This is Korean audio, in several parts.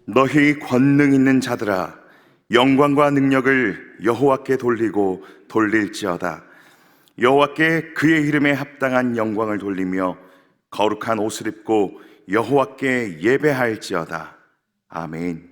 너희 권능 있는 자들아, 영광과 능력을 여호와께 돌리고 돌릴지어다. 여호와께 그의 이름에 합당한 영광을 돌리며 거룩한 옷을 입고 여호와께 예배할지어다. 아멘.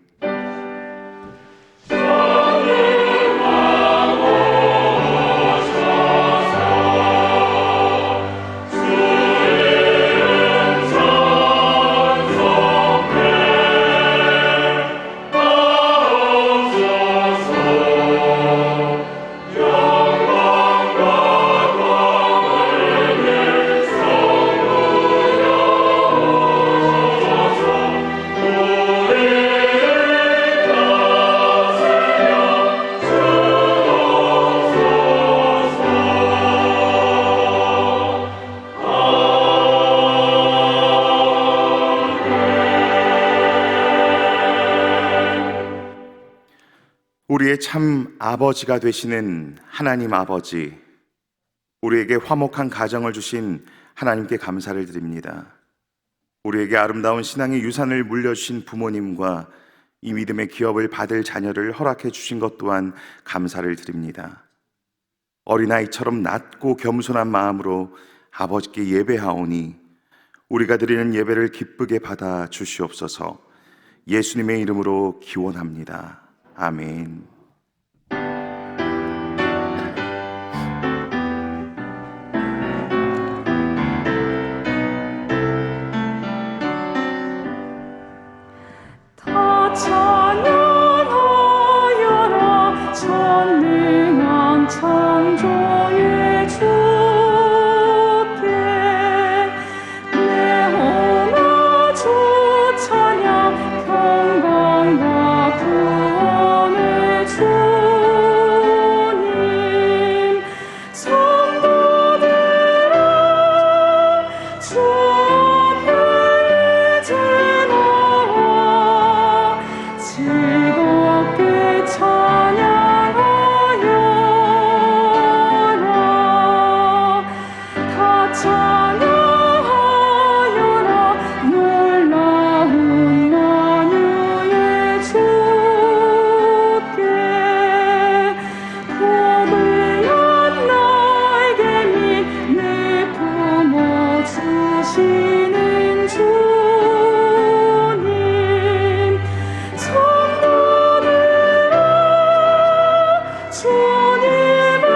우리의 참 아버지가 되시는 하나님 아버지, 우리에게 화목한 가정을 주신 하나님께 감사를 드립니다. 우리에게 아름다운 신앙의 유산을 물려주신 부모님과 이 믿음의 기업을 받을 자녀를 허락해 주신 것 또한 감사를 드립니다. 어린아이처럼 낮고 겸손한 마음으로 아버지께 예배하오니 우리가 드리는 예배를 기쁘게 받아 주시옵소서. 예수님의 이름으로 기원합니다. 아멘. 다 찬양하여라 전능한 창조의 주께 내 영혼 주 찬양 평강과 구원의 주님 성도들아 주 앞에 이제 나와 즐겁게 찬양하여라 다 찬양하여라 놀라운 만유의 주께 복을 나에게 내 품어 주시는 주님 성도들아 주님의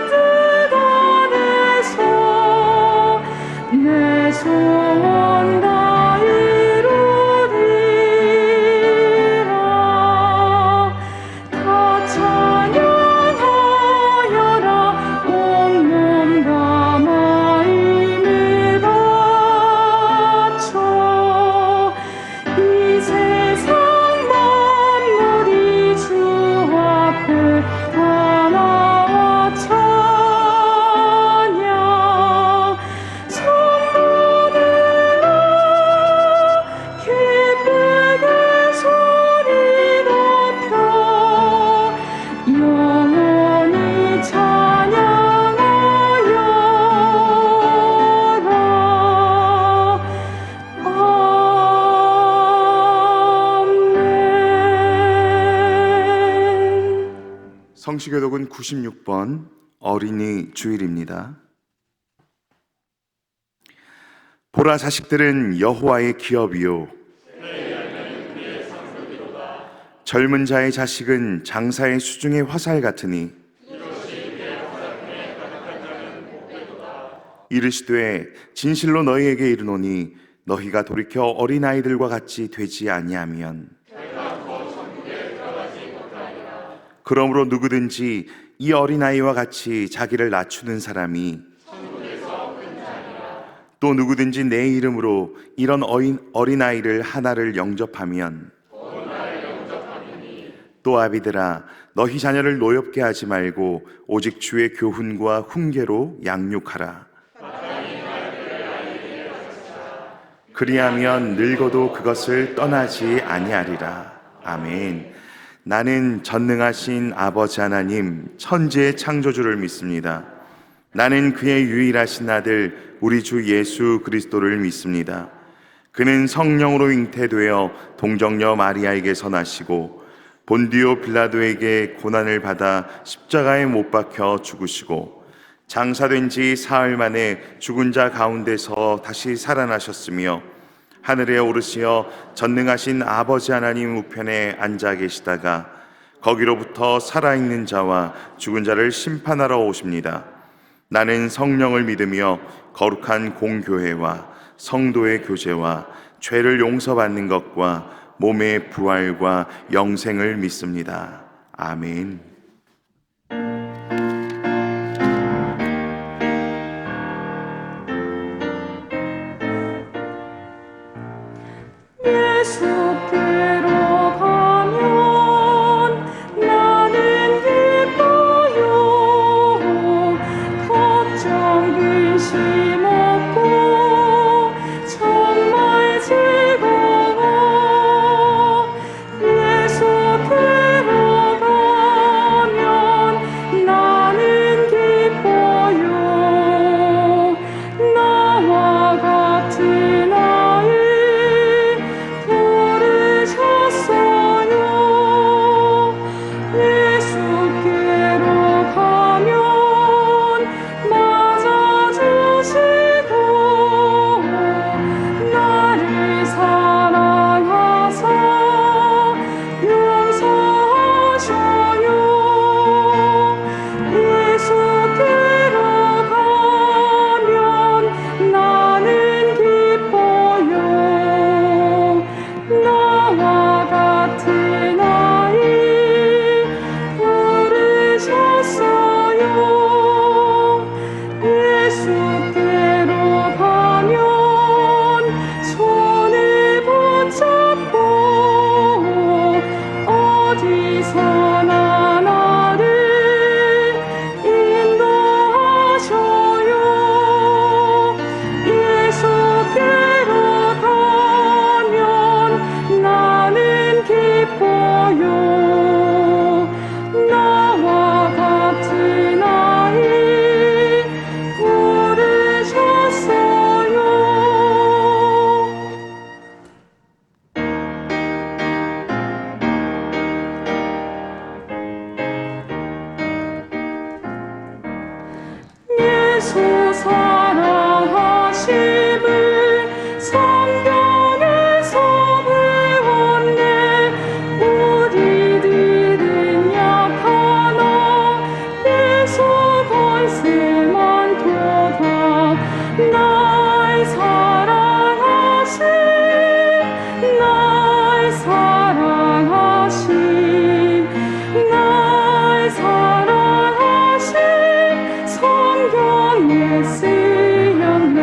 뜻 안에서 내 소원 다 이루리라 다 찬양하여라 온몸과 마음을 바쳐 이 세상 만물이 주 앞에 다 나와 찬양 성도들아 기쁘게 소리 높여 영원히 찬양하여라. 아멘. 성시교독은 96번 어린이 주일입니다. 보라, 자식들은 여호와의 기업이요 젊은 자의 자식은 장사의 수중의 화살 같으니 이르시되 진실로 너희에게 이르노니 너희가 돌이켜 어린아이들과 같이 되지 아니하면 그러므로 누구든지 이 어린아이와 같이 자기를 낮추는 사람이 또 누구든지 내 이름으로 이런 어린아이를 하나를 영접하면 또 아비들아 너희 자녀를 노엽게 하지 말고 오직 주의 교훈과 훈계로 양육하라. 그리하면 늙어도 그것을 떠나지 아니하리라. 아멘. 나는 전능하신 아버지 하나님 천지의 창조주를 믿습니다. 나는 그의 유일하신 아들 우리 주 예수 그리스도를 믿습니다. 그는 성령으로 잉태되어 동정녀 마리아에게 선하시고 본디오 빌라도에게 고난을 받아 십자가에 못 박혀 죽으시고 장사된 지 사흘 만에 죽은 자 가운데서 다시 살아나셨으며 하늘에 오르시어 전능하신 아버지 하나님 우편에 앉아 계시다가 거기로부터 살아있는 자와 죽은 자를 심판하러 오십니다. 나는 성령을 믿으며 거룩한 공교회와 성도의 교제와 죄를 용서받는 것과 몸의 부활과 영생을 믿습니다. 아멘. 예수께로 가면 나는 기뻐요. 걱정 근심 없고 정말 즐거워. 예수께로 가면 나는 기뻐요. 나와 같은 아이 부르셨어요. 예수께로 가면 맞아주시고 나를 사랑하사 용서하셔요. 예수께로 가면 나는 기뻐요. 나와 같은 아이 부르셨어요. 예수께로 가면 손을 붙잡고 어디서나 나를 인도하셔요. 예수께로 가면 나는 기뻐요. 나와 같은 아이 부르셨어요. 예수 사랑하심을 성경에서 배웠네. 우리들은 약하나 예수 권세 많도다. 날 사랑하심, 날 사랑하심, 날 사랑하심 성경에 쓰였네.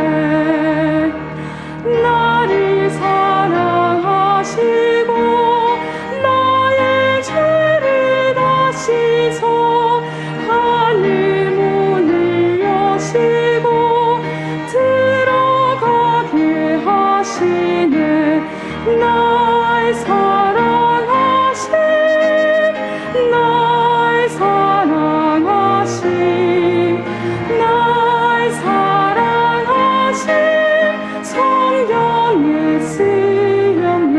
나를 사랑하시고 나의 죄를 다시서 하늘 문을 여시고 들어가게 하시네. 날 사랑하심, 날 사랑하심, 날 사랑하심 성경에 쓰였네.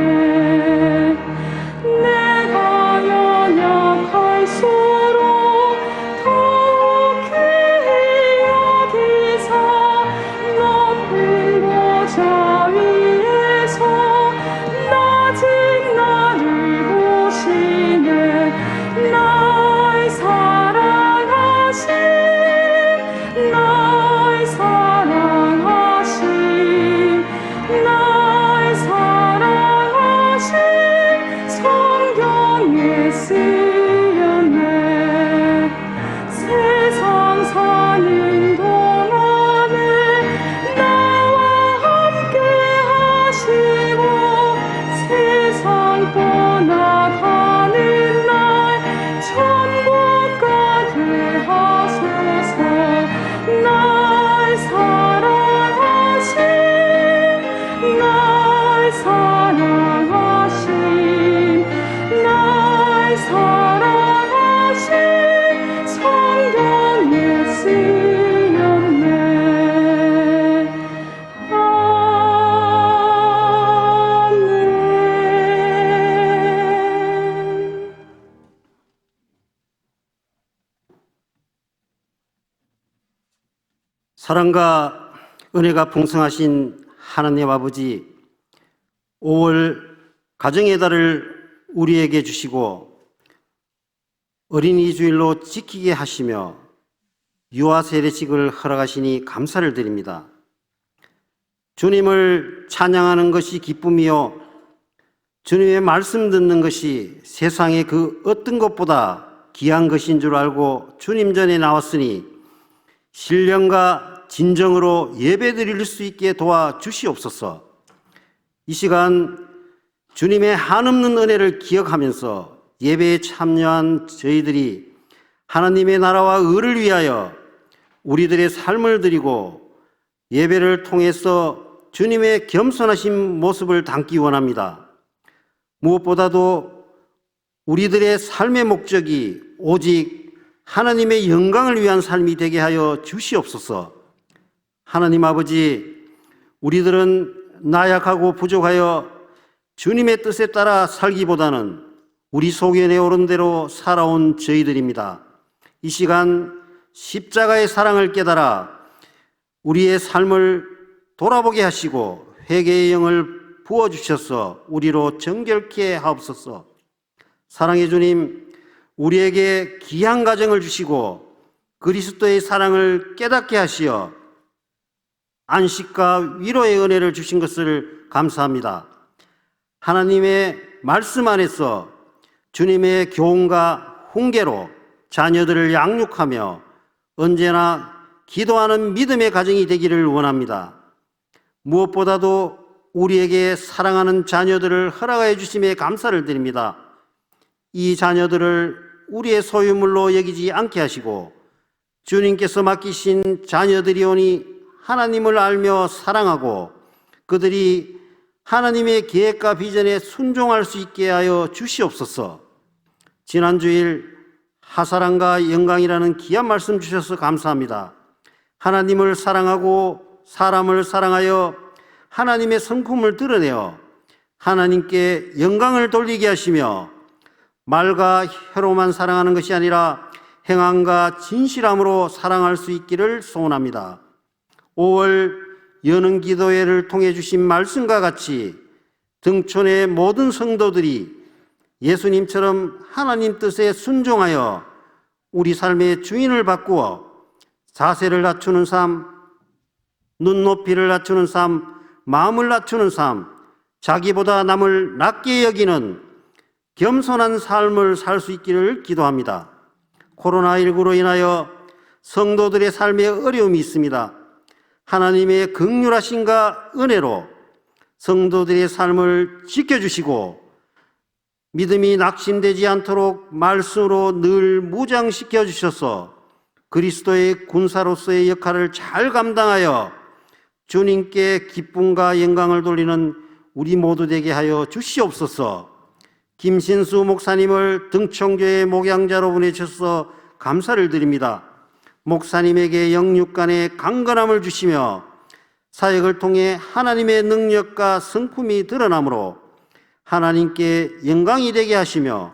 내가 연약할수록 더욱 귀히 여기사 높은 보좌 위에서 낮은 나 사랑과 은혜가 풍성하신 하나님 아버지, 5월 가정의 달을 우리에게 주시고 어린이 주일로 지키게 하시며 유아 세례식을 허락하시니 감사를 드립니다. 주님을 찬양하는 것이 기쁨이요, 주님의 말씀 듣는 것이 세상의 그 어떤 것보다 귀한 것인 줄 알고 주님 전에 나왔으니 신령과 진정으로 예배드릴 수 있게 도와주시옵소서. 이 시간 주님의 한없는 은혜를 기억하면서 예배에 참여한 저희들이 하나님의 나라와 의를 위하여 우리들의 삶을 드리고 예배를 통해서 주님의 겸손하신 모습을 담기 원합니다. 무엇보다도 우리들의 삶의 목적이 오직 하나님의 영광을 위한 삶이 되게 하여 주시옵소서. 하나님 아버지, 우리들은 나약하고 부족하여 주님의 뜻에 따라 살기보다는 우리 소견에 오른 대로 살아온 저희들입니다. 이 시간 십자가의 사랑을 깨달아 우리의 삶을 돌아보게 하시고 회개의 영을 부어주셔서 우리로 정결케 하옵소서. 사랑의 주님, 우리에게 귀한 가정을 주시고 그리스도의 사랑을 깨닫게 하시어 안식과 위로의 은혜를 주신 것을 감사합니다. 하나님의 말씀 안에서 주님의 교훈과 훈계로 자녀들을 양육하며 언제나 기도하는 믿음의 가정이 되기를 원합니다. 무엇보다도 우리에게 사랑하는 자녀들을 허락하여 주심에 감사를 드립니다. 이 자녀들을 우리의 소유물로 여기지 않게 하시고 주님께서 맡기신 자녀들이오니 하나님을 알며 사랑하고 그들이 하나님의 계획과 비전에 순종할 수 있게 하여 주시옵소서. 지난 주일 하사랑과 영광이라는 귀한 말씀 주셔서 감사합니다. 하나님을 사랑하고 사람을 사랑하여 하나님의 성품을 드러내어 하나님께 영광을 돌리게 하시며 말과 혀로만 사랑하는 것이 아니라 행함과 진실함으로 사랑할 수 있기를 소원합니다. 5월 여는 기도회를 통해 주신 말씀과 같이 등촌의 모든 성도들이 예수님처럼 하나님 뜻에 순종하여 우리 삶의 주인을 바꾸어 자세를 낮추는 삶, 눈높이를 낮추는 삶, 마음을 낮추는 삶, 자기보다 남을 낮게 여기는 겸손한 삶을 살 수 있기를 기도합니다. 코로나19로 인하여 성도들의 삶에 어려움이 있습니다. 하나님의 긍휼하심과 은혜로 성도들의 삶을 지켜주시고 믿음이 낙심되지 않도록 말씀으로 늘 무장시켜 주셔서 그리스도의 군사로서의 역할을 잘 감당하여 주님께 기쁨과 영광을 돌리는 우리 모두 되게 하여 주시옵소서. 김신수 목사님을 등촌교회 목양자로 보내주셔서 감사를 드립니다. 목사님에게 영육간의 강건함을 주시며 사역을 통해 하나님의 능력과 성품이 드러나므로 하나님께 영광이 되게 하시며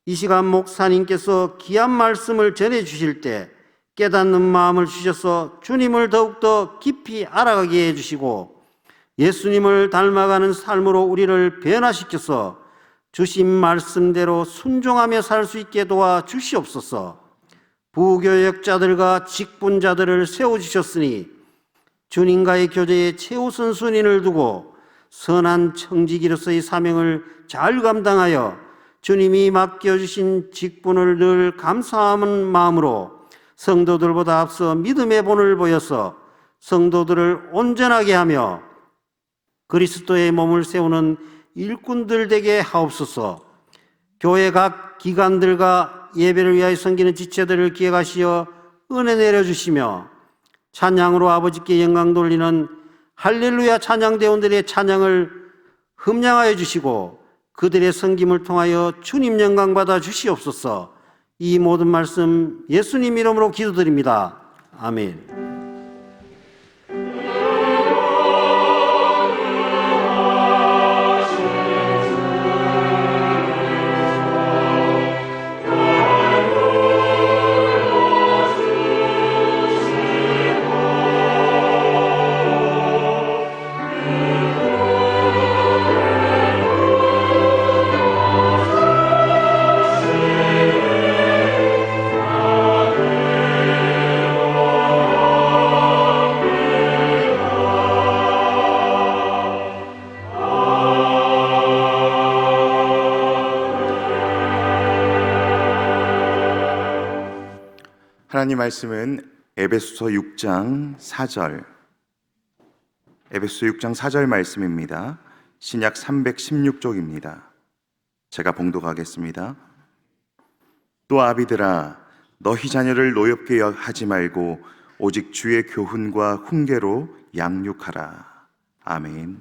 이 시간 목사님께서 귀한 말씀을 전해주실 때 깨닫는 마음을 주셔서 주님을 더욱더 깊이 알아가게 해주시고 예수님을 닮아가는 삶으로 우리를 변화시켜서 주신 말씀대로 순종하며 살 수 있게 도와주시옵소서. 부교역자들과 직분자들을 세워주셨으니 주님과의 교제에 최우선 순위를 두고 선한 청지기로서의 사명을 잘 감당하여 주님이 맡겨주신 직분을 늘 감사하는 마음으로 성도들보다 앞서 믿음의 본을 보여서 성도들을 온전하게 하며 그리스도의 몸을 세우는 일꾼들 되게 하옵소서. 교회 각 기관들과 예배를 위하여 섬기는 지체들을 기억하시어 은혜 내려주시며 찬양으로 아버지께 영광 돌리는 할렐루야 찬양대원들의 찬양을 흠량하여 주시고 그들의 섬김을 통하여 주님 영광 받아 주시옵소서. 이 모든 말씀 예수님 이름으로 기도드립니다. 아멘. 하나님 말씀은 에베소서 6장 4절, 에베소서 6장 4절 말씀입니다. 신약 316쪽입니다. 제가 봉독하겠습니다. 또 아비들아, 너희 자녀를 노엽게 하지 말고 오직 주의 교훈과 훈계로 양육하라. 아멘.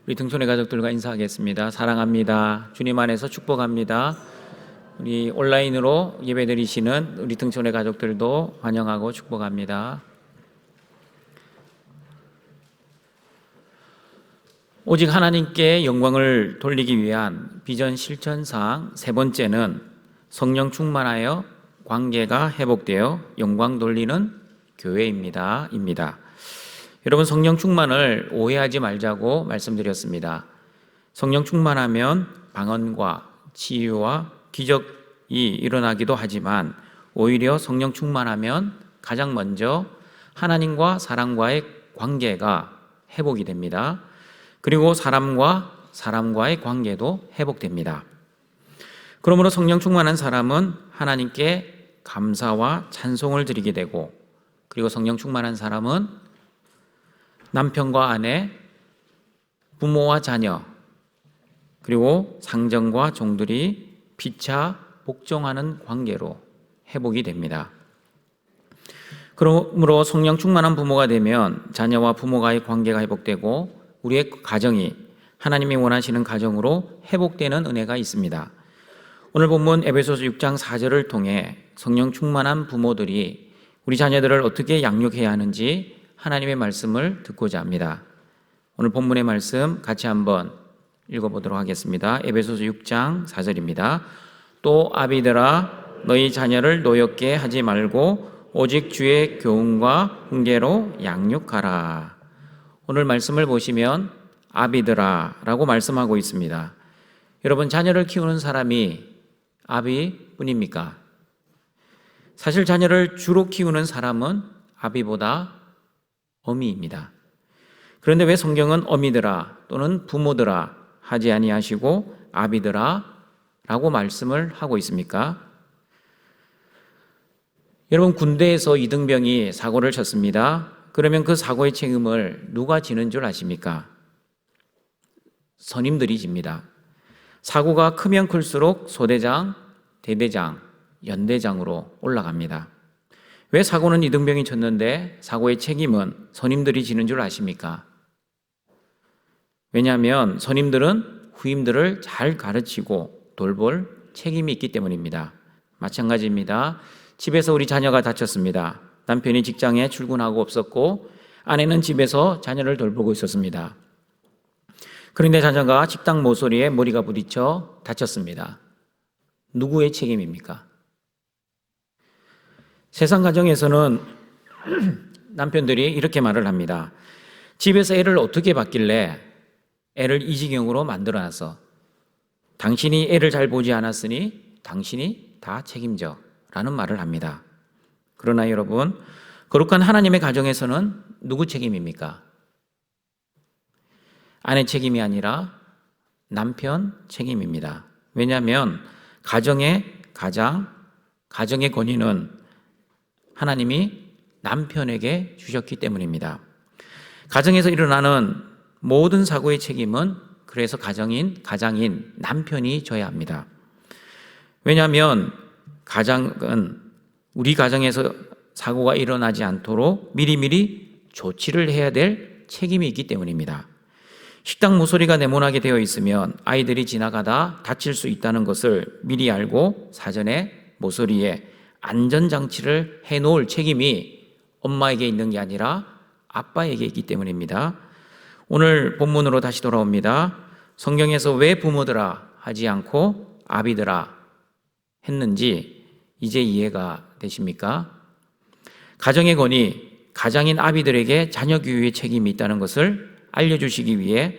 우리 등촌의 가족들과 인사하겠습니다. 사랑합니다. 주님 안에서 축복합니다. 우리 온라인으로 예배드리시는 우리 등촌의 가족들도 환영하고 축복합니다. 오직 하나님께 영광을 돌리기 위한 비전 실천상 세 번째는 성령 충만하여 관계가 회복되어 영광 돌리는 교회입니다. 여러분, 성령 충만을 오해하지 말자고 말씀드렸습니다. 성령 충만하면 방언과 치유와 기적이 일어나기도 하지만 오히려 성령 충만하면 가장 먼저 하나님과 사람과의 관계가 회복이 됩니다. 그리고 사람과 사람과의 관계도 회복됩니다. 그러므로 성령 충만한 사람은 하나님께 감사와 찬송을 드리게 되고, 그리고 성령 충만한 사람은 남편과 아내, 부모와 자녀, 그리고 상정과 종들이 피차 복종하는 관계로 회복이 됩니다. 그러므로 성령 충만한 부모가 되면 자녀와 부모와의 관계가 회복되고 우리의 가정이 하나님이 원하시는 가정으로 회복되는 은혜가 있습니다. 오늘 본문 에베소서 6장 4절을 통해 성령 충만한 부모들이 우리 자녀들을 어떻게 양육해야 하는지 하나님의 말씀을 듣고자 합니다. 오늘 본문의 말씀 같이 한번 읽어보도록 하겠습니다. 에베소서 6장 4절입니다. 또 아비들아, 너희 자녀를 노엽게 하지 말고 오직 주의 교훈과 훈계로 양육하라. 오늘 말씀을 보시면 아비들아 라고 말씀하고 있습니다. 여러분, 자녀를 키우는 사람이 아비뿐입니까? 사실 자녀를 주로 키우는 사람은 아비보다 어미입니다. 그런데 왜 성경은 어미들아 또는 부모들아 하지 아니하시고 아비들아 라고 말씀을 하고 있습니까? 여러분, 군대에서 이등병이 사고를 쳤습니다. 그러면 그 사고의 책임을 누가 지는 줄 아십니까? 선임들이 집니다. 사고가 크면 클수록 소대장, 대대장, 연대장으로 올라갑니다. 왜 사고는 이등병이 쳤는데 사고의 책임은 선임들이 지는 줄 아십니까? 왜냐하면 선임들은 후임들을 잘 가르치고 돌볼 책임이 있기 때문입니다. 마찬가지입니다. 집에서 우리 자녀가 다쳤습니다. 남편이 직장에 출근하고 없었고 아내는 집에서 자녀를 돌보고 있었습니다. 그런데 자녀가 식당 모서리에 머리가 부딪혀 다쳤습니다. 누구의 책임입니까? 세상 가정에서는 남편들이 이렇게 말을 합니다. 집에서 애를 어떻게 봤길래 애를 이 지경으로 만들어놨어? 당신이 애를 잘 보지 않았으니 당신이 다 책임져 라는 말을 합니다. 그러나 여러분, 거룩한 하나님의 가정에서는 누구 책임입니까? 아내 책임이 아니라 남편 책임입니다. 왜냐하면 가정의 권위는 하나님이 남편에게 주셨기 때문입니다. 가정에서 일어나는 모든 사고의 책임은 그래서 가장인 남편이 져야 합니다. 왜냐하면 가장은 우리 가정에서 사고가 일어나지 않도록 미리미리 조치를 해야 될 책임이 있기 때문입니다. 식당 모서리가 네모나게 되어 있으면 아이들이 지나가다 다칠 수 있다는 것을 미리 알고 사전에 모서리에 안전장치를 해놓을 책임이 엄마에게 있는 게 아니라 아빠에게 있기 때문입니다. 오늘 본문으로 다시 돌아옵니다. 성경에서 왜 부모들아 하지 않고 아비들아 했는지 이제 이해가 되십니까? 가정의 권위, 가장인 아비들에게 자녀 교육의 책임이 있다는 것을 알려주시기 위해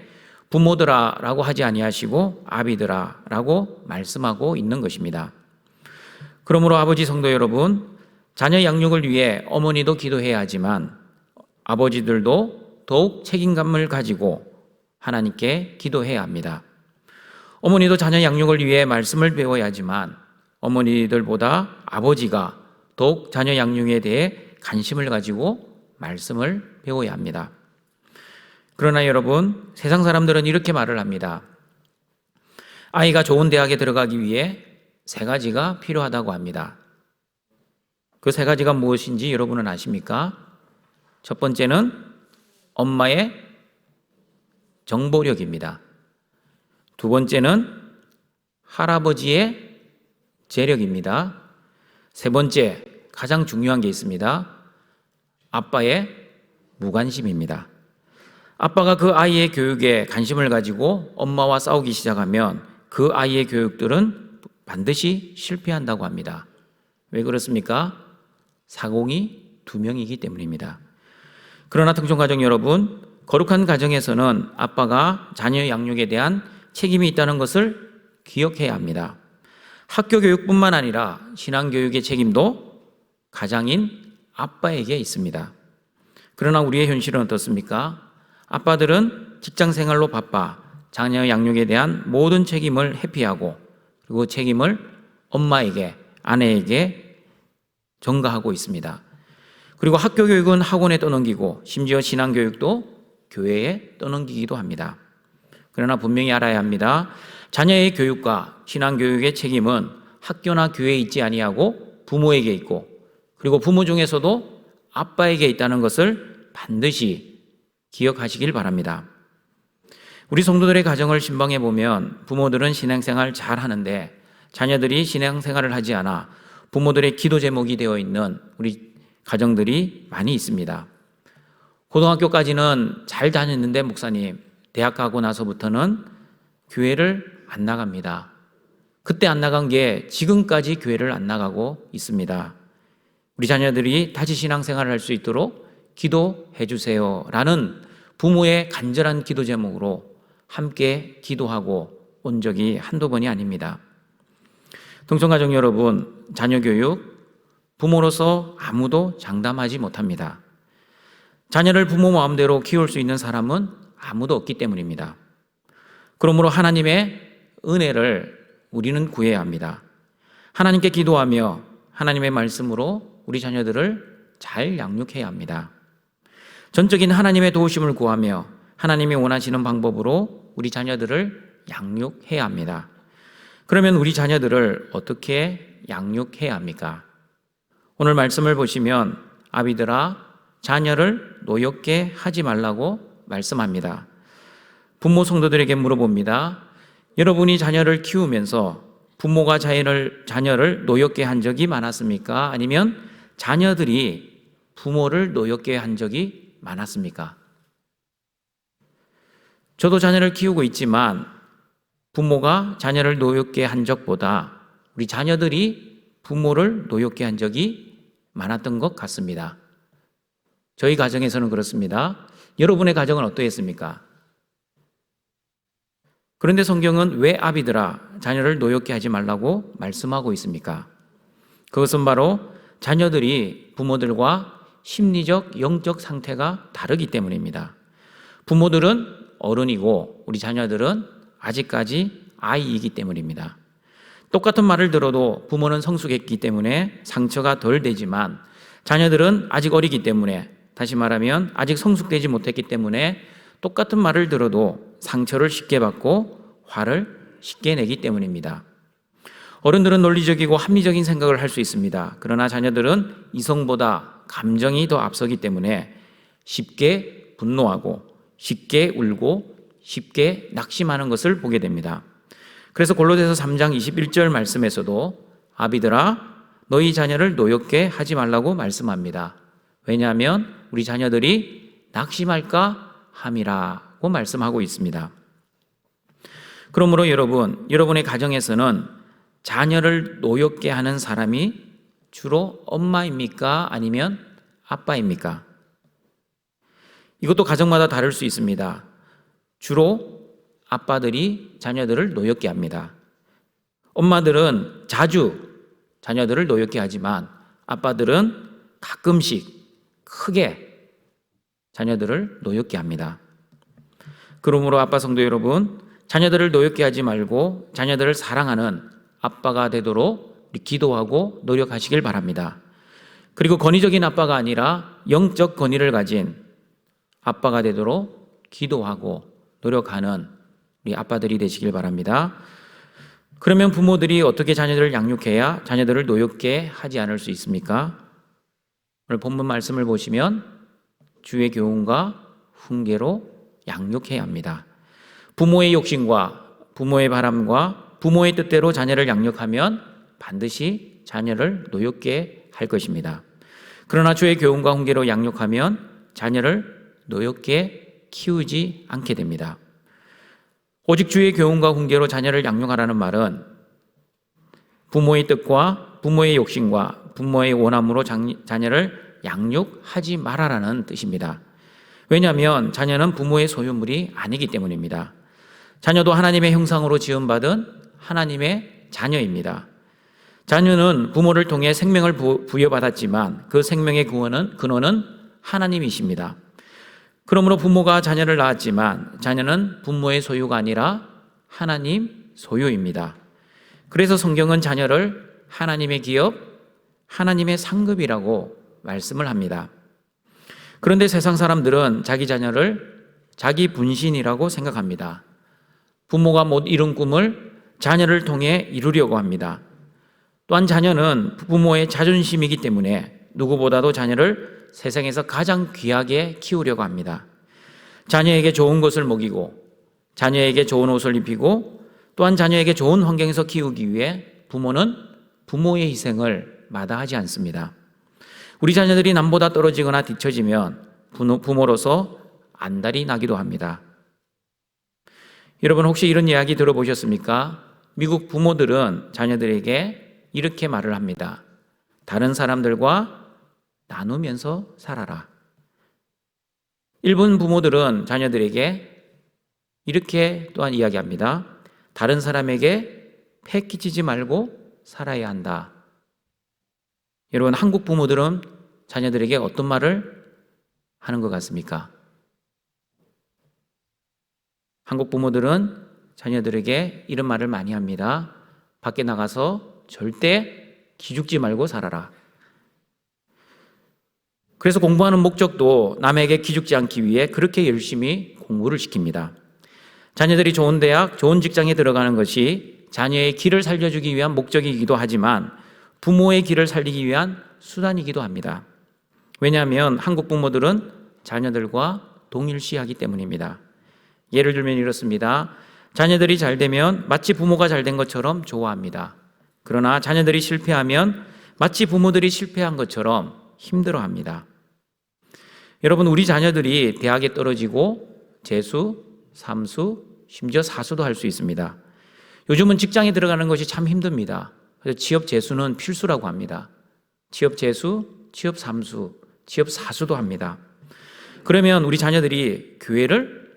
부모들아라고 하지 아니하시고 아비들아라고 말씀하고 있는 것입니다. 그러므로 아버지 성도 여러분, 자녀 양육을 위해 어머니도 기도해야 하지만 아버지들도 더욱 책임감을 가지고 하나님께 기도해야 합니다. 어머니도 자녀 양육을 위해 말씀을 배워야 하지만 어머니들보다 아버지가 더욱 자녀 양육에 대해 관심을 가지고 말씀을 배워야 합니다. 그러나 여러분, 세상 사람들은 이렇게 말을 합니다. 아이가 좋은 대학에 들어가기 위해 3가지가 필요하다고 합니다. 그 3가지가 무엇인지 여러분은 아십니까? 첫 번째는 엄마의 정보력입니다. 두 번째는 할아버지의 재력입니다. 세 번째, 가장 중요한 게 있습니다. 아빠의 무관심입니다. 아빠가 그 아이의 교육에 관심을 가지고 엄마와 싸우기 시작하면 그 아이의 교육들은 반드시 실패한다고 합니다. 왜 그렇습니까? 사공이 2명이기 때문입니다. 그러나 등촌가정 여러분, 거룩한 가정에서는 아빠가 자녀 양육에 대한 책임이 있다는 것을 기억해야 합니다. 학교 교육뿐만 아니라 신앙교육의 책임도 가장인 아빠에게 있습니다. 그러나 우리의 현실은 어떻습니까? 아빠들은 직장 생활로 바빠 자녀 양육에 대한 모든 책임을 회피하고 그리고 책임을 엄마에게, 아내에게 전가하고 있습니다. 그리고 학교 교육은 학원에 떠넘기고 심지어 신앙교육도 교회에 떠넘기기도 합니다. 그러나 분명히 알아야 합니다. 자녀의 교육과 신앙교육의 책임은 학교나 교회에 있지 아니하고 부모에게 있고 그리고 부모 중에서도 아빠에게 있다는 것을 반드시 기억하시길 바랍니다. 우리 성도들의 가정을 신방해 보면 부모들은 신앙생활 잘 하는데 자녀들이 신앙생활을 하지 않아 부모들의 기도 제목이 되어 있는 우리 가정들이 많이 있습니다. 고등학교까지는 잘 다녔는데 목사님, 대학 가고 나서부터는 교회를 안 나갑니다. 그때 안 나간 게 지금까지 교회를 안 나가고 있습니다. 우리 자녀들이 다시 신앙생활을 할 수 있도록 기도해 주세요 라는 부모의 간절한 기도 제목으로 함께 기도하고 온 적이 한두 번이 아닙니다. 동성가정 여러분, 자녀 교육 부모로서 아무도 장담하지 못합니다. 자녀를 부모 마음대로 키울 수 있는 사람은 아무도 없기 때문입니다. 그러므로 하나님의 은혜를 우리는 구해야 합니다. 하나님께 기도하며 하나님의 말씀으로 우리 자녀들을 잘 양육해야 합니다. 전적인 하나님의 도우심을 구하며 하나님이 원하시는 방법으로 우리 자녀들을 양육해야 합니다. 그러면 우리 자녀들을 어떻게 양육해야 합니까? 오늘 말씀을 보시면 아비들아 자녀를 노엽게 하지 말라고 말씀합니다. 부모 성도들에게 물어봅니다. 여러분이 자녀를 키우면서 부모가 자녀를 노엽게 한 적이 많았습니까? 아니면 자녀들이 부모를 노엽게 한 적이 많았습니까? 저도 자녀를 키우고 있지만 부모가 자녀를 노엽게 한 적보다 우리 자녀들이 부모를 노엽게 한 적이 많았던 것 같습니다. 저희 가정에서는 그렇습니다. 여러분의 가정은 어떠했습니까? 그런데 성경은 왜 아비들아 자녀를 노엽게 하지 말라고 말씀하고 있습니까? 그것은 바로 자녀들이 부모들과 심리적, 영적 상태가 다르기 때문입니다. 부모들은 어른이고 우리 자녀들은 아직까지 아이이기 때문입니다. 똑같은 말을 들어도 부모는 성숙했기 때문에 상처가 덜 되지만 자녀들은 아직 어리기 때문에, 다시 말하면 아직 성숙되지 못했기 때문에 똑같은 말을 들어도 상처를 쉽게 받고 화를 쉽게 내기 때문입니다. 어른들은 논리적이고 합리적인 생각을 할 수 있습니다. 그러나 자녀들은 이성보다 감정이 더 앞서기 때문에 쉽게 분노하고 쉽게 울고 쉽게 낙심하는 것을 보게 됩니다. 그래서 골로새서 3장 21절 말씀에서도 아비들아 너희 자녀를 노엽게 하지 말라고 말씀합니다. 왜냐하면 우리 자녀들이 낙심할까 함이라고 말씀하고 있습니다. 그러므로 여러분의 가정에서는 자녀를 노엽게 하는 사람이 주로 엄마입니까? 아니면 아빠입니까? 이것도 가정마다 다를 수 있습니다. 주로 아빠들이 자녀들을 노엽게 합니다. 엄마들은 자주 자녀들을 노엽게 하지만 아빠들은 가끔씩 크게 자녀들을 노엽게 합니다. 그러므로 아빠 성도 여러분, 자녀들을 노엽게 하지 말고 자녀들을 사랑하는 아빠가 되도록 기도하고 노력하시길 바랍니다. 그리고 권위적인 아빠가 아니라 영적 권위를 가진 아빠가 되도록 기도하고 노력하는 우리 아빠들이 되시길 바랍니다. 그러면 부모들이 어떻게 자녀들을 양육해야 자녀들을 노엽게 하지 않을 수 있습니까? 오늘 본문 말씀을 보시면 주의 교훈과 훈계로 양육해야 합니다. 부모의 욕심과 부모의 바람과 부모의 뜻대로 자녀를 양육하면 반드시 자녀를 노엽게 할 것입니다. 그러나 주의 교훈과 훈계로 양육하면 자녀를 노엽게 키우지 않게 됩니다. 오직 주의 교훈과 훈계로 자녀를 양육하라는 말은 부모의 뜻과 부모의 욕심과 부모의 원함으로 자녀를 양육하지 말아라는 뜻입니다. 왜냐하면 자녀는 부모의 소유물이 아니기 때문입니다. 자녀도 하나님의 형상으로 지음받은 하나님의 자녀입니다. 자녀는 부모를 통해 생명을 부여받았지만 그 생명의 근원은 하나님이십니다. 그러므로 부모가 자녀를 낳았지만 자녀는 부모의 소유가 아니라 하나님 소유입니다. 그래서 성경은 자녀를 하나님의 기업, 하나님의 상급이라고 말씀을 합니다. 그런데 세상 사람들은 자기 자녀를 자기 분신이라고 생각합니다. 부모가 못 이룬 꿈을 자녀를 통해 이루려고 합니다. 또한 자녀는 부모의 자존심이기 때문에 누구보다도 자녀를 세상에서 가장 귀하게 키우려고 합니다. 자녀에게 좋은 것을 먹이고 자녀에게 좋은 옷을 입히고 또한 자녀에게 좋은 환경에서 키우기 위해 부모는 부모의 희생을 마다하지 않습니다. 우리 자녀들이 남보다 떨어지거나 뒤처지면 부모로서 안달이 나기도 합니다. 여러분 혹시 이런 이야기 들어보셨습니까? 미국 부모들은 자녀들에게 이렇게 말을 합니다. 다른 사람들과 나누면서 살아라. 일본 부모들은 자녀들에게 이렇게 또한 이야기합니다. 다른 사람에게 패 끼치지 말고 살아야 한다. 여러분 한국 부모들은 자녀들에게 어떤 말을 하는 것 같습니까? 한국 부모들은 자녀들에게 이런 말을 많이 합니다. 밖에 나가서 절대 기죽지 말고 살아라. 그래서 공부하는 목적도 남에게 기죽지 않기 위해 그렇게 열심히 공부를 시킵니다. 자녀들이 좋은 대학, 좋은 직장에 들어가는 것이 자녀의 길을 살려주기 위한 목적이기도 하지만 부모의 길을 살리기 위한 수단이기도 합니다. 왜냐하면 한국 부모들은 자녀들과 동일시하기 때문입니다. 예를 들면 이렇습니다. 자녀들이 잘 되면 마치 부모가 잘 된 것처럼 좋아합니다. 그러나 자녀들이 실패하면 마치 부모들이 실패한 것처럼 힘들어합니다. 여러분 우리 자녀들이 대학에 떨어지고 재수, 삼수, 심지어 사수도 할 수 있습니다. 요즘은 직장에 들어가는 것이 참 힘듭니다. 그래서 취업 재수는 필수라고 합니다. 취업 재수, 취업 삼수, 취업 사수도 합니다. 그러면 우리 자녀들이 교회를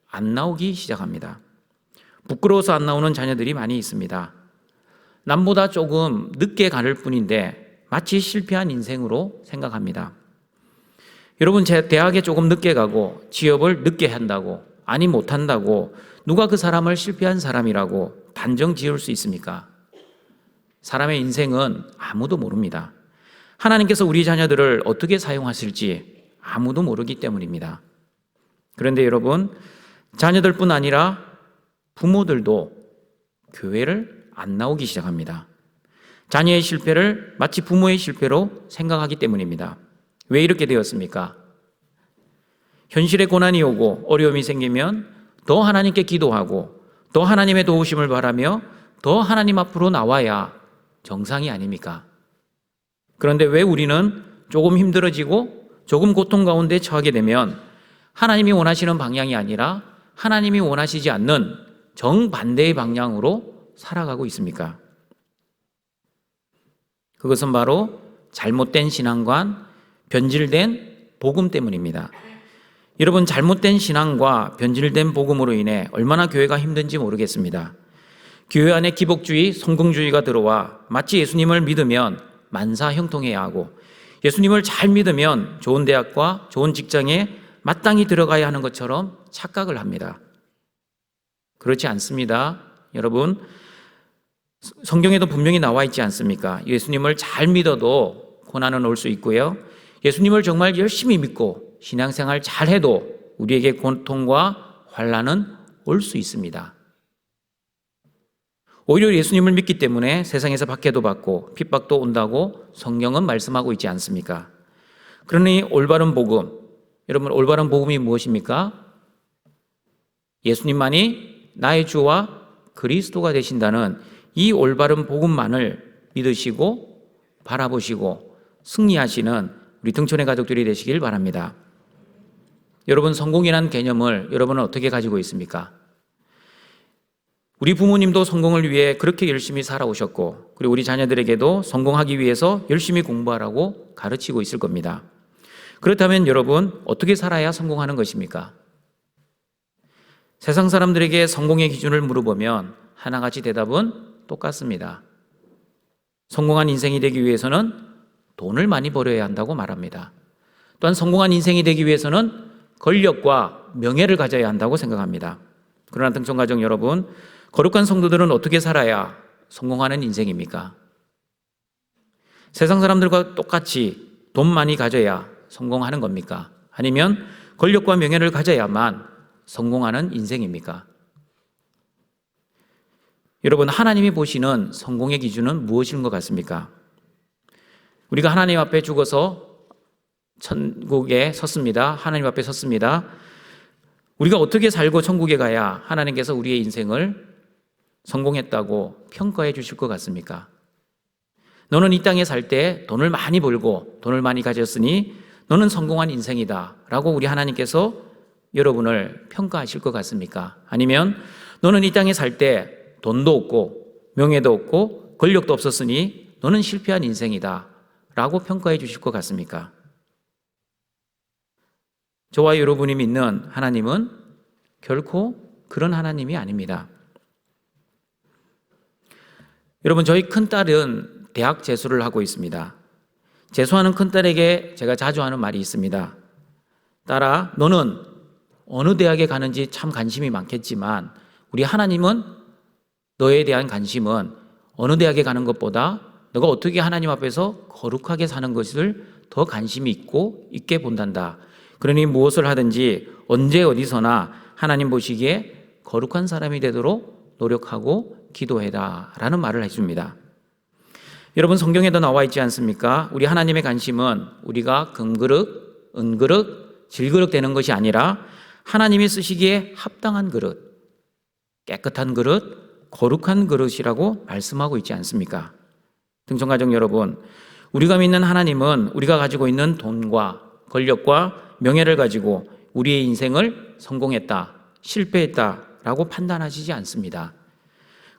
안 나오기 시작합니다. 부끄러워서 안 나오는 자녀들이 많이 있습니다. 남보다 조금 늦게 가를 뿐인데 마치 실패한 인생으로 생각합니다. 여러분 제 대학에 조금 늦게 가고 취업을 늦게 한다고 아니 못한다고 누가 그 사람을 실패한 사람이라고 단정 지을 수 있습니까? 사람의 인생은 아무도 모릅니다. 하나님께서 우리 자녀들을 어떻게 사용하실지 아무도 모르기 때문입니다. 그런데 여러분 자녀들뿐 아니라 부모들도 교회를 안 나오기 시작합니다. 자녀의 실패를 마치 부모의 실패로 생각하기 때문입니다. 왜 이렇게 되었습니까? 현실에 고난이 오고 어려움이 생기면 더 하나님께 기도하고 더 하나님의 도우심을 바라며 더 하나님 앞으로 나와야 정상이 아닙니까? 그런데 왜 우리는 조금 힘들어지고 조금 고통 가운데 처하게 되면 하나님이 원하시는 방향이 아니라 하나님이 원하시지 않는 정반대의 방향으로 살아가고 있습니까? 그것은 바로 잘못된 신앙관, 변질된 복음 때문입니다. 여러분 잘못된 신앙과 변질된 복음으로 인해 얼마나 교회가 힘든지 모르겠습니다. 교회 안에 기복주의, 성공주의가 들어와 마치 예수님을 믿으면 만사 형통해야 하고 예수님을 잘 믿으면 좋은 대학과 좋은 직장에 마땅히 들어가야 하는 것처럼 착각을 합니다. 그렇지 않습니다. 여러분 성경에도 분명히 나와 있지 않습니까? 예수님을 잘 믿어도 고난은 올 수 있고요. 예수님을 정말 열심히 믿고 신앙생활 잘 해도 우리에게 고통과 환난은 올 수 있습니다. 오히려 예수님을 믿기 때문에 세상에서 박해도 받고 핍박도 온다고 성경은 말씀하고 있지 않습니까? 그러니 올바른 복음, 여러분 올바른 복음이 무엇입니까? 예수님만이 나의 주와 그리스도가 되신다는 이 올바른 복음만을 믿으시고 바라보시고 승리하시는 우리 등촌의 가족들이 되시길 바랍니다. 여러분, 성공이라는 개념을 여러분은 어떻게 가지고 있습니까? 우리 부모님도 성공을 위해 그렇게 열심히 살아오셨고, 그리고 우리 자녀들에게도 성공하기 위해서 열심히 공부하라고 가르치고 있을 겁니다. 그렇다면 여러분, 어떻게 살아야 성공하는 것입니까? 세상 사람들에게 성공의 기준을 물어보면 하나같이 대답은 똑같습니다. 성공한 인생이 되기 위해서는 돈을 많이 벌어야 한다고 말합니다. 또한 성공한 인생이 되기 위해서는 권력과 명예를 가져야 한다고 생각합니다. 그러나 등촌가족 여러분, 거룩한 성도들은 어떻게 살아야 성공하는 인생입니까? 세상 사람들과 똑같이 돈 많이 가져야 성공하는 겁니까? 아니면 권력과 명예를 가져야만 성공하는 인생입니까? 여러분, 하나님이 보시는 성공의 기준은 무엇인 것 같습니까? 우리가 하나님 앞에 죽어서 천국에 섰습니다. 하나님 앞에 섰습니다. 우리가 어떻게 살고 천국에 가야 하나님께서 우리의 인생을 성공했다고 평가해 주실 것 같습니까? 너는 이 땅에 살 때 돈을 많이 벌고 돈을 많이 가졌으니 너는 성공한 인생이다 라고 우리 하나님께서 여러분을 평가하실 것 같습니까? 아니면 너는 이 땅에 살 때 돈도 없고 명예도 없고 권력도 없었으니 너는 실패한 인생이다 라고 평가해 주실 것 같습니까? 저와 여러분이 믿는 하나님은 결코 그런 하나님이 아닙니다. 여러분, 저희 큰딸은 대학 재수를 하고 있습니다. 재수하는 큰딸에게 제가 자주 하는 말이 있습니다. 딸아, 너는 어느 대학에 가는지 참 관심이 많겠지만 우리 하나님은 너에 대한 관심은 어느 대학에 가는 것보다 너가 어떻게 하나님 앞에서 거룩하게 사는 것을 더 관심이 있게 본단다. 그러니 무엇을 하든지 언제 어디서나 하나님 보시기에 거룩한 사람이 되도록 노력하고 기도해라 라는 말을 해줍니다. 여러분, 성경에도 나와 있지 않습니까? 우리 하나님의 관심은 우리가 금그릇, 은그릇, 질그릇 되는 것이 아니라 하나님이 쓰시기에 합당한 그릇, 깨끗한 그릇, 거룩한 그릇이라고 말씀하고 있지 않습니까? 등촌가족 여러분, 우리가 믿는 하나님은 우리가 가지고 있는 돈과 권력과 명예를 가지고 우리의 인생을 성공했다, 실패했다라고 판단하시지 않습니다.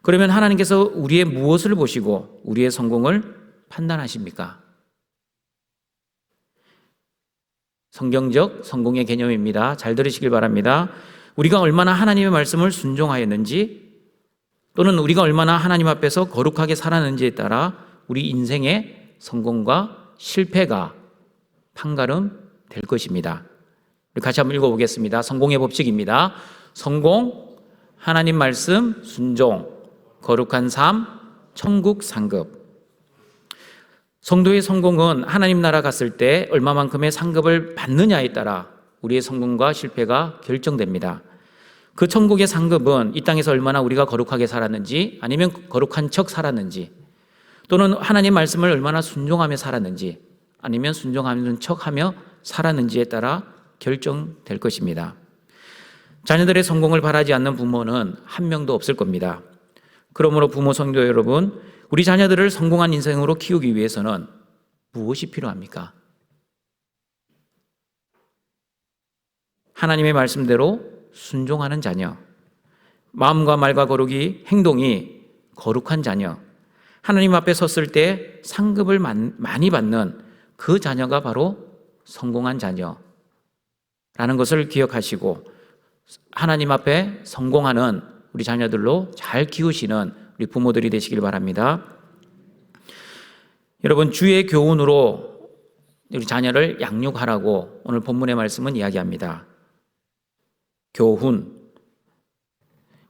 그러면 하나님께서 우리의 무엇을 보시고 우리의 성공을 판단하십니까? 성경적 성공의 개념입니다. 잘 들으시길 바랍니다. 우리가 얼마나 하나님의 말씀을 순종하였는지 또는 우리가 얼마나 하나님 앞에서 거룩하게 살았는지에 따라 우리 인생의 성공과 실패가 판가름 될 것입니다. 우리 같이 한번 읽어보겠습니다. 성공의 법칙입니다. 성공, 하나님 말씀, 순종, 거룩한 삶, 천국 상급. 성도의 성공은 하나님 나라 갔을 때 얼마만큼의 상급을 받느냐에 따라 우리의 성공과 실패가 결정됩니다. 그 천국의 상급은 이 땅에서 얼마나 우리가 거룩하게 살았는지, 아니면 거룩한 척 살았는지, 또는 하나님 말씀을 얼마나 순종하며 살았는지, 아니면 순종하는 척하며 살았는지에 따라 결정될 것입니다. 자녀들의 성공을 바라지 않는 부모는 한 명도 없을 겁니다. 그러므로 부모 성도 여러분, 우리 자녀들을 성공한 인생으로 키우기 위해서는 무엇이 필요합니까? 하나님의 말씀대로 순종하는 자녀, 마음과 말과 거룩이, 행동이 거룩한 자녀, 하나님 앞에 섰을 때 상급을 많이 받는 그 자녀가 바로 성공한 자녀라는 것을 기억하시고 하나님 앞에 성공하는 우리 자녀들로 잘 키우시는 우리 부모들이 되시길 바랍니다. 여러분, 주의 교훈으로 우리 자녀를 양육하라고 오늘 본문의 말씀은 이야기합니다. 교훈.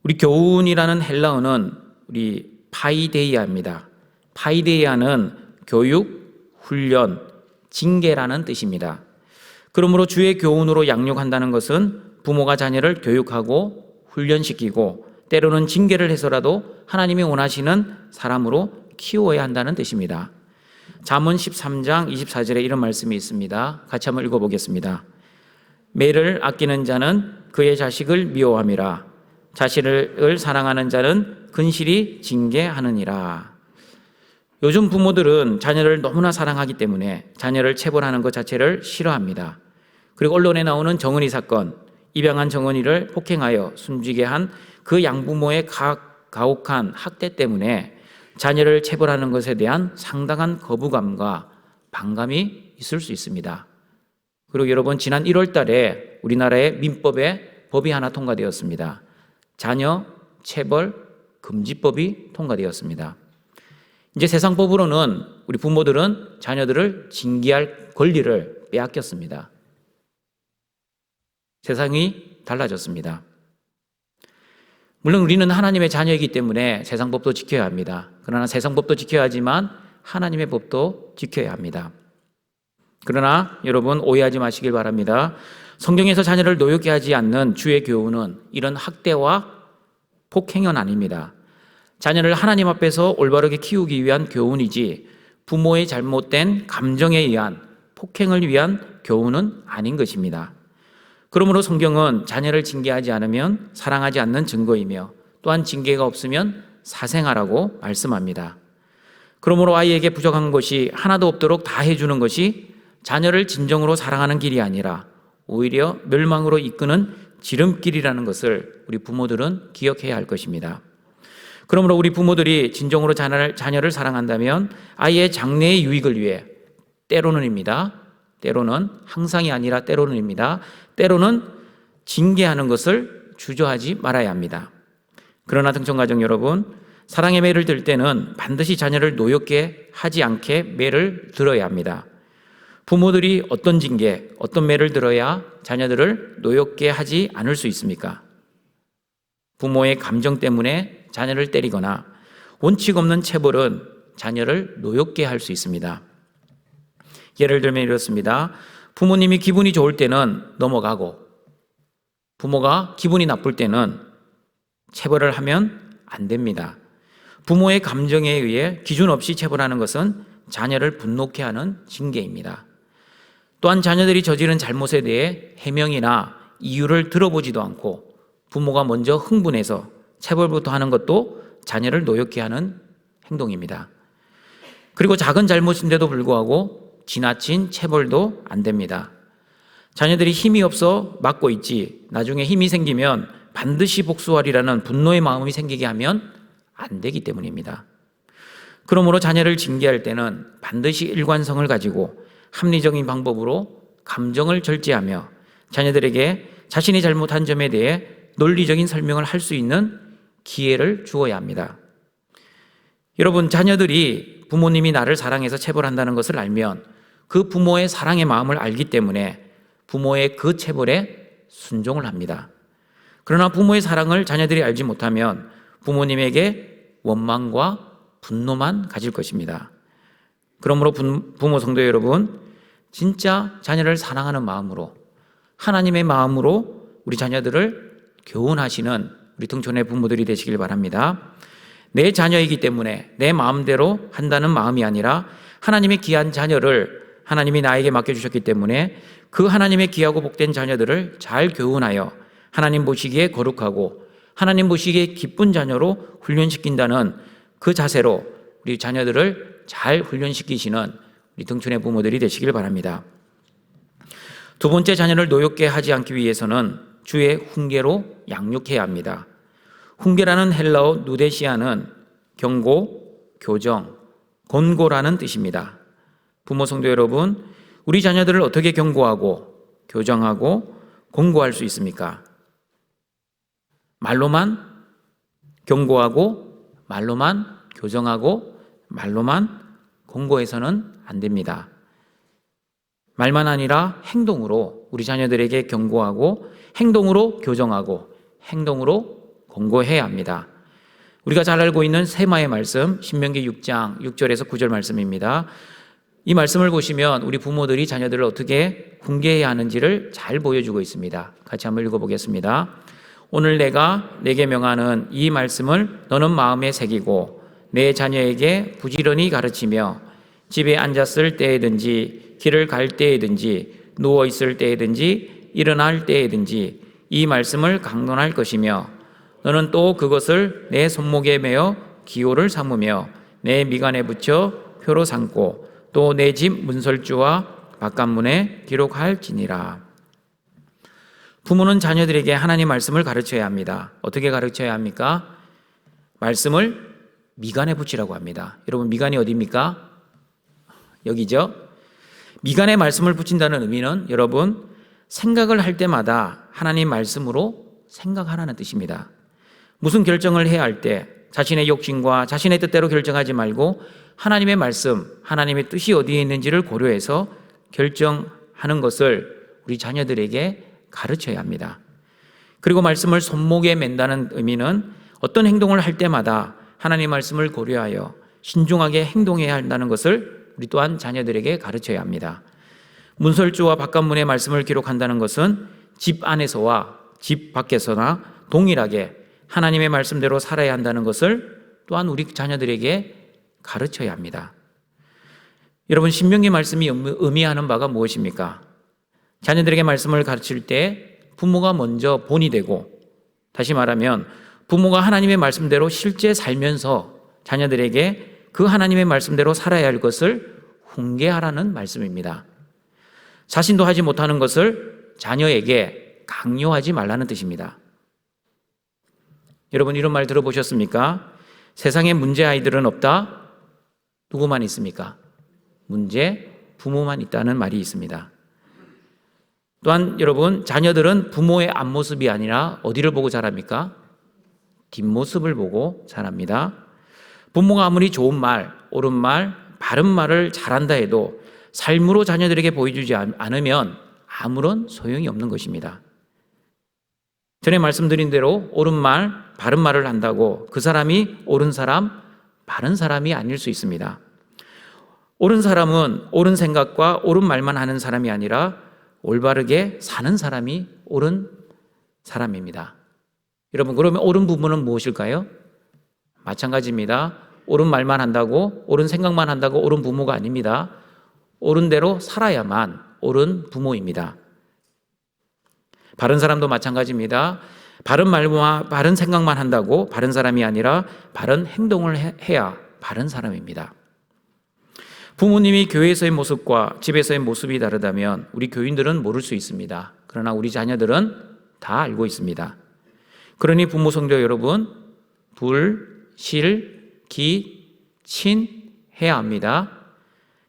우리 교훈이라는 헬라어는 우리 파이데이아입니다. 파이데이아는 교육, 훈련, 징계라는 뜻입니다. 그러므로 주의 교훈으로 양육한다는 것은 부모가 자녀를 교육하고 훈련시키고 때로는 징계를 해서라도 하나님이 원하시는 사람으로 키워야 한다는 뜻입니다. 잠언 13장 24절에 이런 말씀이 있습니다. 같이 한번 읽어보겠습니다. 매를 아끼는 자는 그의 자식을 미워함이라. 자식을 사랑하는 자는 근실히 징계하느니라. 요즘 부모들은 자녀를 너무나 사랑하기 때문에 자녀를 체벌하는 것 자체를 싫어합니다. 그리고 언론에 나오는 정은희 사건, 입양한 정은희를 폭행하여 숨지게 한 그 양부모의 가혹한 학대 때문에 자녀를 체벌하는 것에 대한 상당한 거부감과 반감이 있을 수 있습니다. 그리고 여러분, 지난 1월 달에 우리나라의 민법에 법이 하나 통과되었습니다. 자녀 체벌 금지법이 통과되었습니다. 이제 세상법으로는 우리 부모들은 자녀들을 징계할 권리를 빼앗겼습니다. 세상이 달라졌습니다. 물론 우리는 하나님의 자녀이기 때문에 세상법도 지켜야 합니다. 그러나 세상법도 지켜야 하지만 하나님의 법도 지켜야 합니다. 그러나 여러분, 오해하지 마시길 바랍니다. 성경에서 자녀를 노엽게 하지 않는 주의 교훈은 이런 학대와 폭행은 아닙니다. 자녀를 하나님 앞에서 올바르게 키우기 위한 교훈이지 부모의 잘못된 감정에 의한 폭행을 위한 교훈은 아닌 것입니다. 그러므로 성경은 자녀를 징계하지 않으면 사랑하지 않는 증거이며 또한 징계가 없으면 사생아라고 말씀합니다. 그러므로 아이에게 부족한 것이 하나도 없도록 다 해주는 것이 자녀를 진정으로 사랑하는 길이 아니라 오히려 멸망으로 이끄는 지름길이라는 것을 우리 부모들은 기억해야 할 것입니다. 그러므로 우리 부모들이 진정으로 자녀를 사랑한다면 아이의 장래의 유익을 위해 때로는 항상이 아니라 때로는입니다. 때로는 징계하는 것을 주저하지 말아야 합니다. 그러나 등촌가족 여러분, 사랑의 매를 들 때는 반드시 자녀를 노엽게 하지 않게 매를 들어야 합니다. 부모들이 어떤 징계, 어떤 매를 들어야 자녀들을 노엽게 하지 않을 수 있습니까? 부모의 감정 때문에 자녀를 때리거나 원칙 없는 체벌은 자녀를 노엽게 할 수 있습니다. 예를 들면 이렇습니다. 부모님이 기분이 좋을 때는 넘어가고 부모가 기분이 나쁠 때는 체벌을 하면 안 됩니다. 부모의 감정에 의해 기준 없이 체벌하는 것은 자녀를 분노케 하는 징계입니다. 또한 자녀들이 저지른 잘못에 대해 해명이나 이유를 들어보지도 않고 부모가 먼저 흥분해서 체벌부터 하는 것도 자녀를 노엽게 하는 행동입니다. 그리고 작은 잘못인데도 불구하고 지나친 체벌도 안 됩니다. 자녀들이 힘이 없어 막고 있지 나중에 힘이 생기면 반드시 복수하리라는 분노의 마음이 생기게 하면 안 되기 때문입니다. 그러므로 자녀를 징계할 때는 반드시 일관성을 가지고 합리적인 방법으로 감정을 절제하며 자녀들에게 자신이 잘못한 점에 대해 논리적인 설명을 할 수 있는 기회를 주어야 합니다. 여러분, 자녀들이 부모님이 나를 사랑해서 체벌한다는 것을 알면 그 부모의 사랑의 마음을 알기 때문에 부모의 그 체벌에 순종을 합니다. 그러나 부모의 사랑을 자녀들이 알지 못하면 부모님에게 원망과 분노만 가질 것입니다. 그러므로 부모 성도 여러분, 진짜 자녀를 사랑하는 마음으로, 하나님의 마음으로 우리 자녀들을 교훈하시는 우리 등촌의 부모들이 되시길 바랍니다. 내 자녀이기 때문에 내 마음대로 한다는 마음이 아니라 하나님의 귀한 자녀를 하나님이 나에게 맡겨주셨기 때문에 그 하나님의 귀하고 복된 자녀들을 잘 교훈하여 하나님 보시기에 거룩하고 하나님 보시기에 기쁜 자녀로 훈련시킨다는 그 자세로 우리 자녀들을 잘 훈련시키시는 우리 등촌의 부모들이 되시길 바랍니다. 두 번째, 자녀를 노엽게 하지 않기 위해서는 주의 훈계로 양육해야 합니다. 훈계라는 헬라어 누데시아는 경고, 교정, 권고라는 뜻입니다. 부모 성도 여러분, 우리 자녀들을 어떻게 경고하고 교정하고 권고할 수 있습니까? 말로만 경고하고 말로만 교정하고 말로만 권고해서는 안 됩니다. 말만 아니라 행동으로 우리 자녀들에게 경고하고 행동으로 교정하고 행동으로 권고해야 합니다. 우리가 잘 알고 있는 세마의 말씀, 신명기 6장 6절에서 9절 말씀입니다. 이 말씀을 보시면 우리 부모들이 자녀들을 어떻게 훈계해야 하는지를 잘 보여주고 있습니다. 같이 한번 읽어보겠습니다. 오늘 내가 내게 명하는 이 말씀을 너는 마음에 새기고 내 자녀에게 부지런히 가르치며 집에 앉았을 때에든지 길을 갈 때에든지 누워 있을 때에든지 일어날 때에든지 이 말씀을 강론할 것이며 너는 또 그것을 내 손목에 매어 기호를 삼으며 내 미간에 붙여 표로 삼고 또 내 집 문설주와 바깥문에 기록할지니라. 부모는 자녀들에게 하나님 말씀을 가르쳐야 합니다. 어떻게 가르쳐야 합니까? 말씀을 미간에 붙이라고 합니다. 여러분, 미간이 어디입니까? 여기죠. 미간에 말씀을 붙인다는 의미는 여러분, 생각을 할 때마다 하나님 말씀으로 생각하라는 뜻입니다. 무슨 결정을 해야 할 때 자신의 욕심과 자신의 뜻대로 결정하지 말고 하나님의 말씀, 하나님의 뜻이 어디에 있는지를 고려해서 결정하는 것을 우리 자녀들에게 가르쳐야 합니다. 그리고 말씀을 손목에 맨다는 의미는 어떤 행동을 할 때마다 하나님 말씀을 고려하여 신중하게 행동해야 한다는 것을 우리 또한 자녀들에게 가르쳐야 합니다. 문설주와 바깥문의 말씀을 기록한다는 것은 집 안에서와 집 밖에서나 동일하게 하나님의 말씀대로 살아야 한다는 것을 또한 우리 자녀들에게 가르쳐야 합니다. 여러분, 신명기 말씀이 의미하는 바가 무엇입니까? 자녀들에게 말씀을 가르칠 때 부모가 먼저 본이 되고, 다시 말하면 부모가 하나님의 말씀대로 실제 살면서 자녀들에게 그 하나님의 말씀대로 살아야 할 것을 훈계하라는 말씀입니다. 자신도 하지 못하는 것을 자녀에게 강요하지 말라는 뜻입니다. 여러분, 이런 말 들어보셨습니까? 세상에 문제 아이들은 없다. 누구만 있습니까? 문제 부모만 있다는 말이 있습니다. 또한 여러분, 자녀들은 부모의 앞모습이 아니라 어디를 보고 자랍니까? 뒷모습을 보고 자랍니다. 부모가 아무리 좋은 말, 옳은 말, 바른 말을 잘한다 해도 삶으로 자녀들에게 보여주지 않으면 아무런 소용이 없는 것입니다. 전에 말씀드린 대로 옳은 말, 바른 말을 한다고 그 사람이 옳은 사람, 바른 사람이 아닐 수 있습니다. 옳은 사람은 옳은 생각과 옳은 말만 하는 사람이 아니라 올바르게 사는 사람이 옳은 사람입니다. 여러분, 그러면 옳은 부모는 무엇일까요? 마찬가지입니다. 옳은 말만 한다고, 옳은 생각만 한다고 옳은 부모가 아닙니다. 옳은 대로 살아야만 옳은 부모입니다. 바른 사람도 마찬가지입니다. 바른 말과 바른 생각만 한다고 바른 사람이 아니라 바른 행동을 해야 바른 사람입니다. 부모님이 교회에서의 모습과 집에서의 모습이 다르다면 우리 교인들은 모를 수 있습니다. 그러나 우리 자녀들은 다 알고 있습니다. 그러니 부모 성도 여러분, 불, 실, 기, 친 해야 합니다.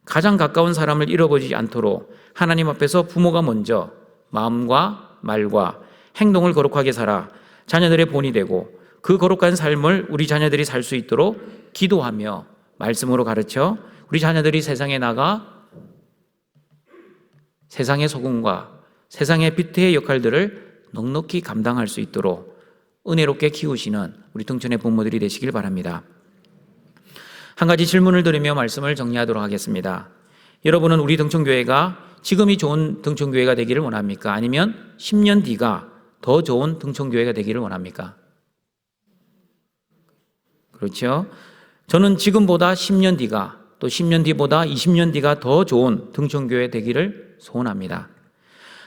가장 가까운 사람을 잃어버리지 않도록 하나님 앞에서 부모가 먼저 마음과 말과 행동을 거룩하게 살아 자녀들의 본이 되고 그 거룩한 삶을 우리 자녀들이 살 수 있도록 기도하며 말씀으로 가르쳐 우리 자녀들이 세상에 나가 세상의 소금과 세상의 빛의 역할들을 넉넉히 감당할 수 있도록 은혜롭게 키우시는 우리 등촌의 부모들이 되시길 바랍니다. 한 가지 질문을 드리며 말씀을 정리하도록 하겠습니다. 여러분은 우리 등촌교회가 지금이 좋은 등촌교회가 되기를 원합니까? 아니면 10년 뒤가 더 좋은 등촌교회가 되기를 원합니까? 그렇죠? 저는 지금보다 10년 뒤가 또 10년 뒤보다 20년 뒤가 더 좋은 등촌교회 되기를 소원합니다.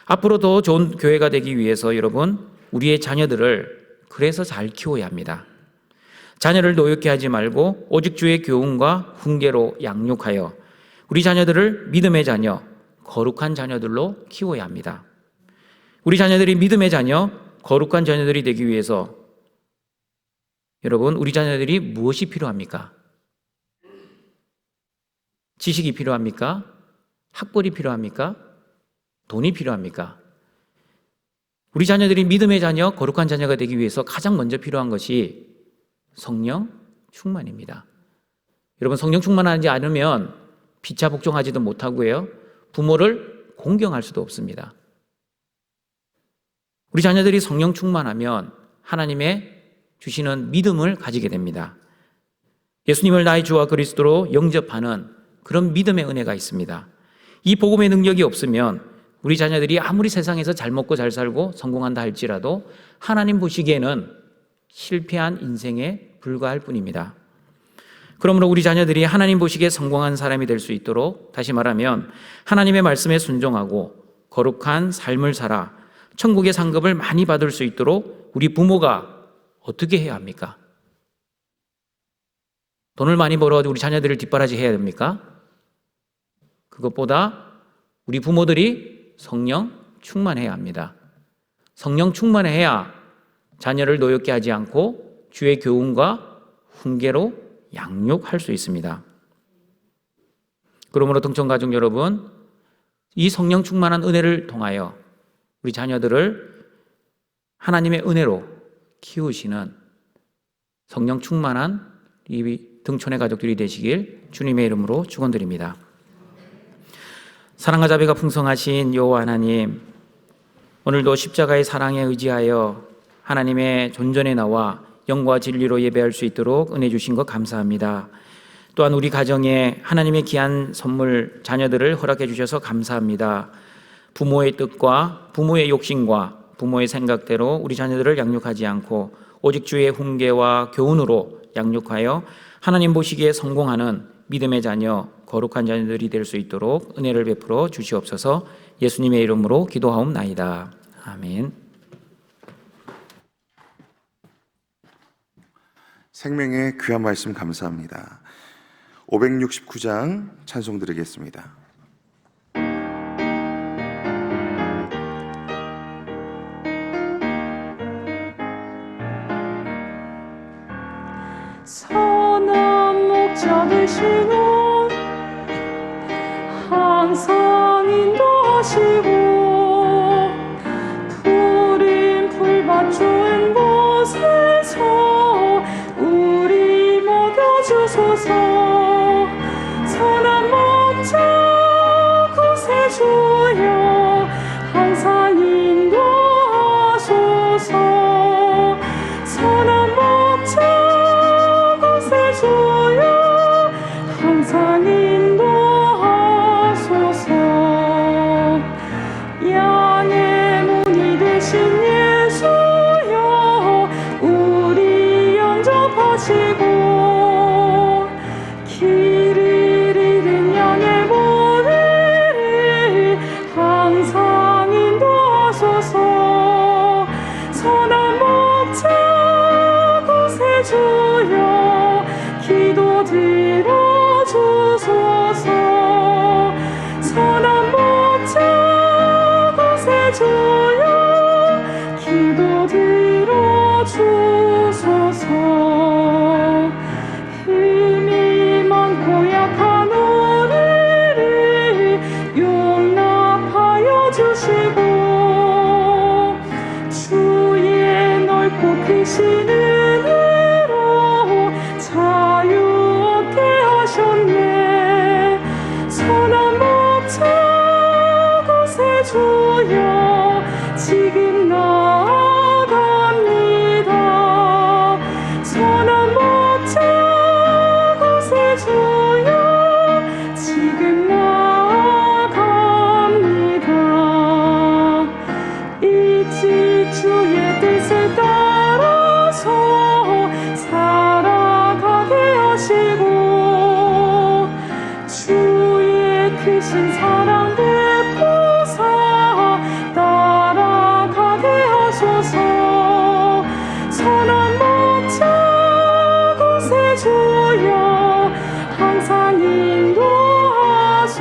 앞으로 더 좋은 교회가 되기 위해서 여러분, 우리의 자녀들을 그래서 잘 키워야 합니다. 자녀를 노엽게 하지 말고 오직 주의 교훈과 훈계로 양육하여 우리 자녀들을 믿음의 자녀, 거룩한 자녀들로 키워야 합니다. 우리 자녀들이 믿음의 자녀, 거룩한 자녀들이 되기 위해서 여러분, 우리 자녀들이 무엇이 필요합니까? 지식이 필요합니까? 학벌이 필요합니까? 돈이 필요합니까? 우리 자녀들이 믿음의 자녀, 거룩한 자녀가 되기 위해서 가장 먼저 필요한 것이 성령 충만입니다. 여러분, 성령 충만하지 않으면 피차 복종하지도 못하고요, 부모를 공경할 수도 없습니다. 우리 자녀들이 성령 충만하면 하나님의 주시는 믿음을 가지게 됩니다. 예수님을 나의 주와 그리스도로 영접하는 그런 믿음의 은혜가 있습니다. 이 복음의 능력이 없으면 우리 자녀들이 아무리 세상에서 잘 먹고 잘 살고 성공한다 할지라도 하나님 보시기에는 실패한 인생에 불과할 뿐입니다. 그러므로 우리 자녀들이 하나님 보시기에 성공한 사람이 될 수 있도록, 다시 말하면 하나님의 말씀에 순종하고 거룩한 삶을 살아 천국의 상급을 많이 받을 수 있도록 우리 부모가 어떻게 해야 합니까? 돈을 많이 벌어가지고 우리 자녀들을 뒷바라지 해야 됩니까? 그것보다 우리 부모들이 성령 충만해야 합니다. 성령 충만해야 자녀를 노엽게 하지 않고 주의 교훈과 훈계로 양육할 수 있습니다. 그러므로 동청가족 여러분, 이 성령 충만한 은혜를 통하여 우리 자녀들을 하나님의 은혜로 키우시는 성령 충만한 이 등촌의 가족들이 되시길 주님의 이름으로 축원드립니다. 사랑과 자비가 풍성하신 여호와 하나님, 오늘도 십자가의 사랑에 의지하여 하나님의 존전에 나와 영과 진리로 예배할 수 있도록 은혜 주신 것 감사합니다. 또한 우리 가정에 하나님의 귀한 선물 자녀들을 허락해 주셔서 감사합니다. 부모의 뜻과 부모의 욕심과 부모의 생각대로 우리 자녀들을 양육하지 않고 오직 주의 훈계와 교훈으로 양육하여 하나님 보시기에 성공하는 믿음의 자녀, 거룩한 자녀들이 될 수 있도록 은혜를 베풀어 주시옵소서. 예수님의 이름으로 기도하옵나이다. 아멘. 생명의 귀한 말씀 감사합니다. 569장 찬송 드리겠습니다. 선한 목자 되시고 항상 인도하시고 푸른 풀밭 좋은 곳에서 우리 먹여주소서. 선한 목자 구세주여 항상 인도하소서. 선한 목자 구세주여 항상 인도하소서. 양의 문이 되신 예수여 우리 영접하시고 길을 잃은 양의 모래를 항상 인도하소서. 선한 목자 구세주여 기도 들어주소서. 선한 목자 구세주여 기도 들어주소서. 힘이 많고 약한 우리를 용납하여 주시고 주의 넓고 크신 은혜로 자유 얻게 하셨네. 선한 목자 구세주여 지금 나아갑니다. 선한 목자 구세주여 지금 나아갑니다. 일찍 주의 뜻을 따라서 살아가게 하시고 주의 크신 사랑 베푸사 따라가게 하소서. 선한 목자 구세주여 항상 인도하소서.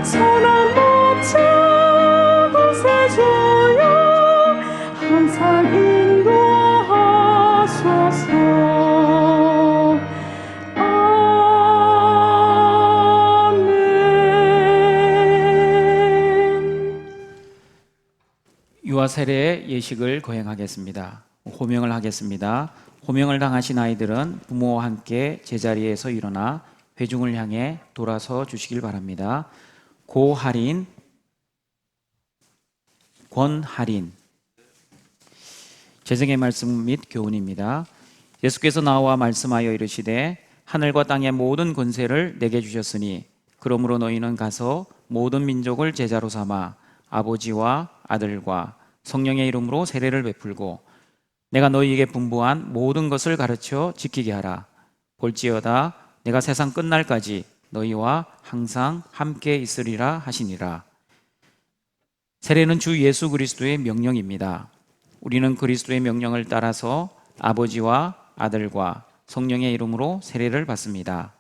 선한 목자 구세주여 항상 인도하소서. 아멘. 유아 세례 예식을 거행하겠습니다. 호명을 하겠습니다. 호명을 당하신 아이들은 부모와 함께 제자리에서 일어나 회중을 향해 돌아서 주시길 바랍니다. 고할인, 권할인. 재정의 말씀 및 교훈입니다. 예수께서 나와 말씀하여 이르시되 하늘과 땅의 모든 권세를 내게 주셨으니 그러므로 너희는 가서 모든 민족을 제자로 삼아 아버지와 아들과 성령의 이름으로 세례를 베풀고 내가 너희에게 분부한 모든 것을 가르쳐 지키게 하라. 볼지어다 내가 세상 끝날까지 너희와 항상 함께 있으리라 하시니라. 세례는 주 예수 그리스도의 명령입니다. 우리는 그리스도의 명령을 따라서 아버지와 아들과 성령의 이름으로 세례를 받습니다.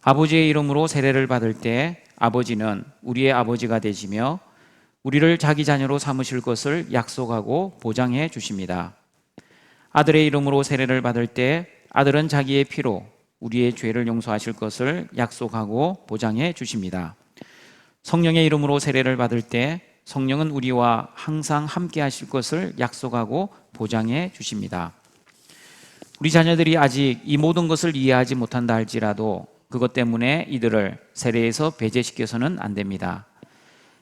아버지의 이름으로 세례를 받을 때 아버지는 우리의 아버지가 되시며 우리를 자기 자녀로 삼으실 것을 약속하고 보장해 주십니다. 아들의 이름으로 세례를 받을 때 아들은 자기의 피로 우리의 죄를 용서하실 것을 약속하고 보장해 주십니다. 성령의 이름으로 세례를 받을 때 성령은 우리와 항상 함께 하실 것을 약속하고 보장해 주십니다. 우리 자녀들이 아직 이 모든 것을 이해하지 못한다 할지라도 그것 때문에 이들을 세례에서 배제시켜서는 안 됩니다.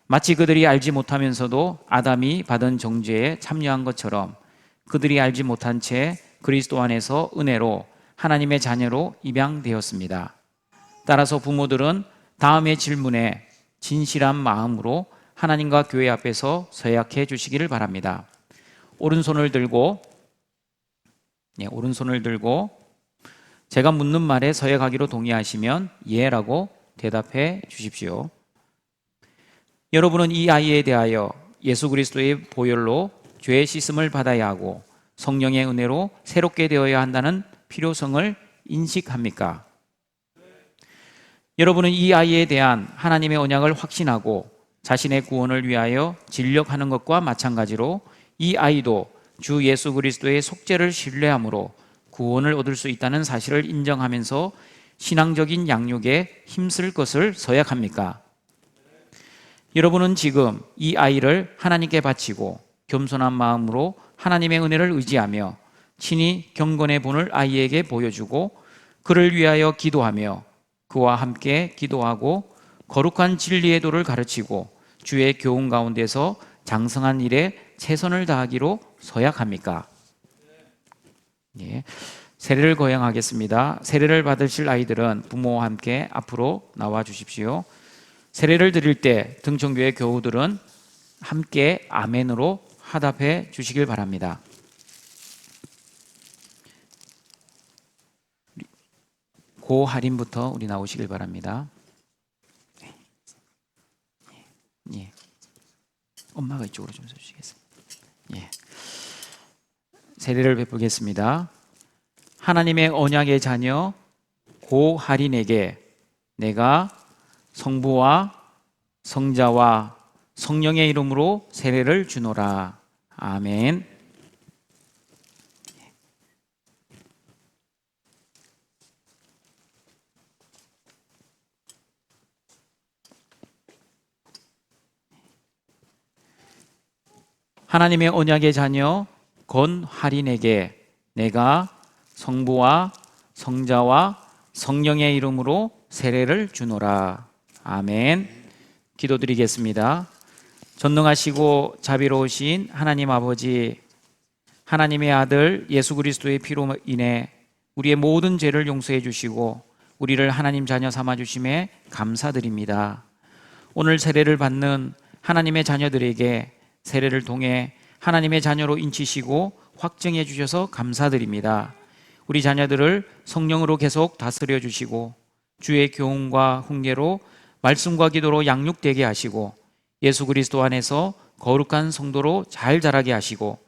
마치 그들이 알지 못하면서도 아담이 받은 정죄에 참여한 것처럼 그들이 알지 못한 채 그리스도 안에서 은혜로 하나님의 자녀로 입양되었습니다. 따라서 부모들은 다음의 질문에 진실한 마음으로 하나님과 교회 앞에서 서약해 주시기를 바랍니다. 오른손을 들고 제가 묻는 말에 서약하기로 동의하시면 예라고 대답해 주십시오. 여러분은 이 아이에 대하여 예수 그리스도의 보혈로 죄의 씻음을 받아야 하고 성령의 은혜로 새롭게 되어야 한다는 필요성을 인식합니까? 여러분은 이 아이에 대한 하나님의 언약을 확신하고 자신의 구원을 위하여 진력하는 것과 마찬가지로 이 아이도 주 예수 그리스도의 속죄를 신뢰함으로 구원을 얻을 수 있다는 사실을 인정하면서 신앙적인 양육에 힘쓸 것을 서약합니까? 여러분은 지금 이 아이를 하나님께 바치고 겸손한 마음으로 하나님의 은혜를 의지하며 친히 경건의 본을 아이에게 보여주고 그를 위하여 기도하며 그와 함께 기도하고 거룩한 진리의 도를 가르치고 주의 교훈 가운데서 장성한 일에 최선을 다하기로 서약합니까? 예. 세례를 거행하겠습니다. 세례를 받으실 아이들은 부모와 함께 앞으로 나와 주십시오. 세례를 드릴 때 등촌교회 교우들은 함께 아멘으로 화답해 주시길 바랍니다. 고 할인부터 우리 나오시길 바랍니다. 예. 엄마가 이쪽으로 좀 서주시겠습니다. 예. 세례를 베푸겠습니다. 하나님의 언약의 자녀 고 할인에게 내가 성부와 성자와 성령의 이름으로 세례를 주노라. 아멘. 하나님의 언약의 자녀 건할인에게 내가 성부와 성자와 성령의 이름으로 세례를 주노라. 아멘. 기도드리겠습니다. 전능하시고 자비로우신 하나님 아버지, 하나님의 아들 예수 그리스도의 피로 인해 우리의 모든 죄를 용서해 주시고 우리를 하나님 자녀 삼아 주심에 감사드립니다. 오늘 세례를 받는 하나님의 자녀들에게 세례를 통해 하나님의 자녀로 인치시고 확증해 주셔서 감사드립니다. 우리 자녀들을 성령으로 계속 다스려 주시고 주의 교훈과 훈계로 말씀과 기도로 양육되게 하시고 예수 그리스도 안에서 거룩한 성도로 잘 자라게 하시고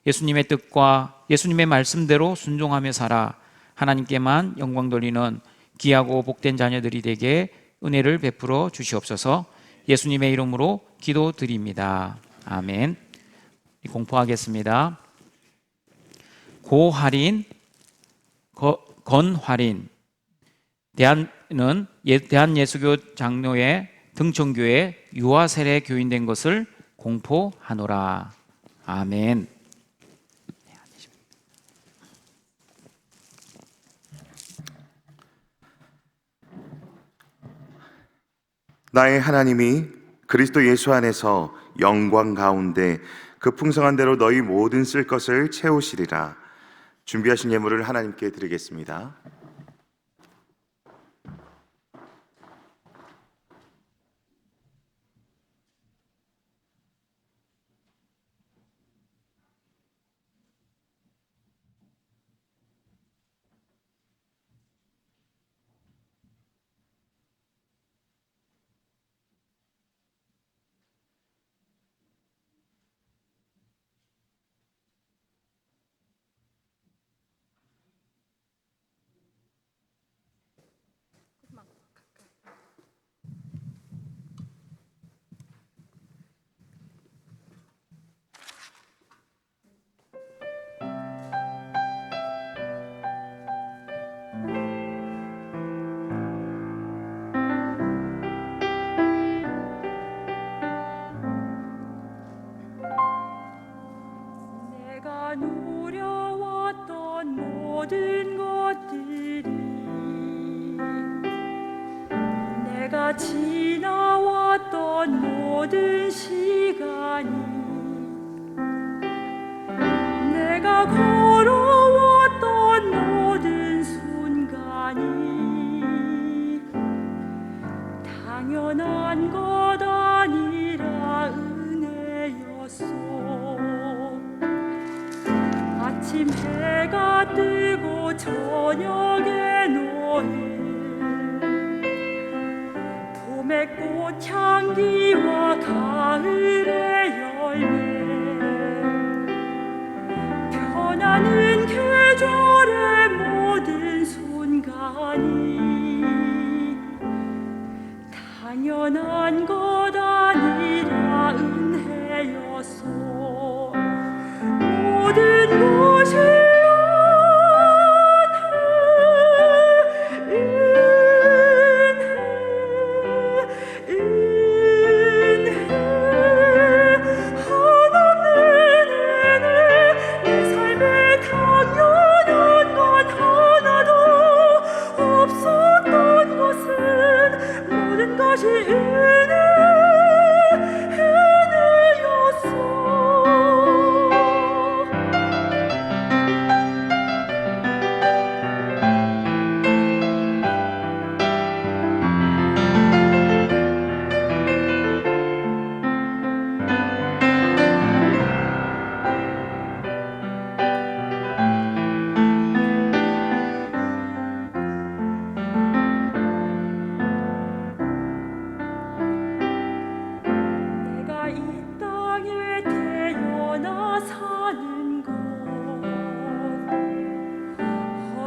예수님의 뜻과 예수님의 말씀대로 순종하며 살아 하나님께만 영광 돌리는 귀하고 복된 자녀들이 되게 은혜를 베풀어 주시옵소서. 예수님의 이름으로 기도드립니다. 아멘. 공포하겠습니다. 고할인, 건할인, 대한예수교 장로회 등촌교회 유아세례 교인된 것을 공포하노라. 아멘. 나의 하나님이 그리스도 예수 안에서 영광 가운데 그 풍성한 대로 너희 모든 쓸 것을 채우시리라. 준비하신 예물을 하나님께 드리겠습니다. 내가 누려왔던 모든 것들이 내가 지나왔던 모든 시간이 내가 걸어왔던 모든 순간이 당연한 것 아니라 은혜였소. 아침 해가 뜨고 저녁에 노을 봄의 꽃향기와 가을의 열매 변하는 계절의 모든 순간이 당연한 것 아니라 은혜였소. 모든 것이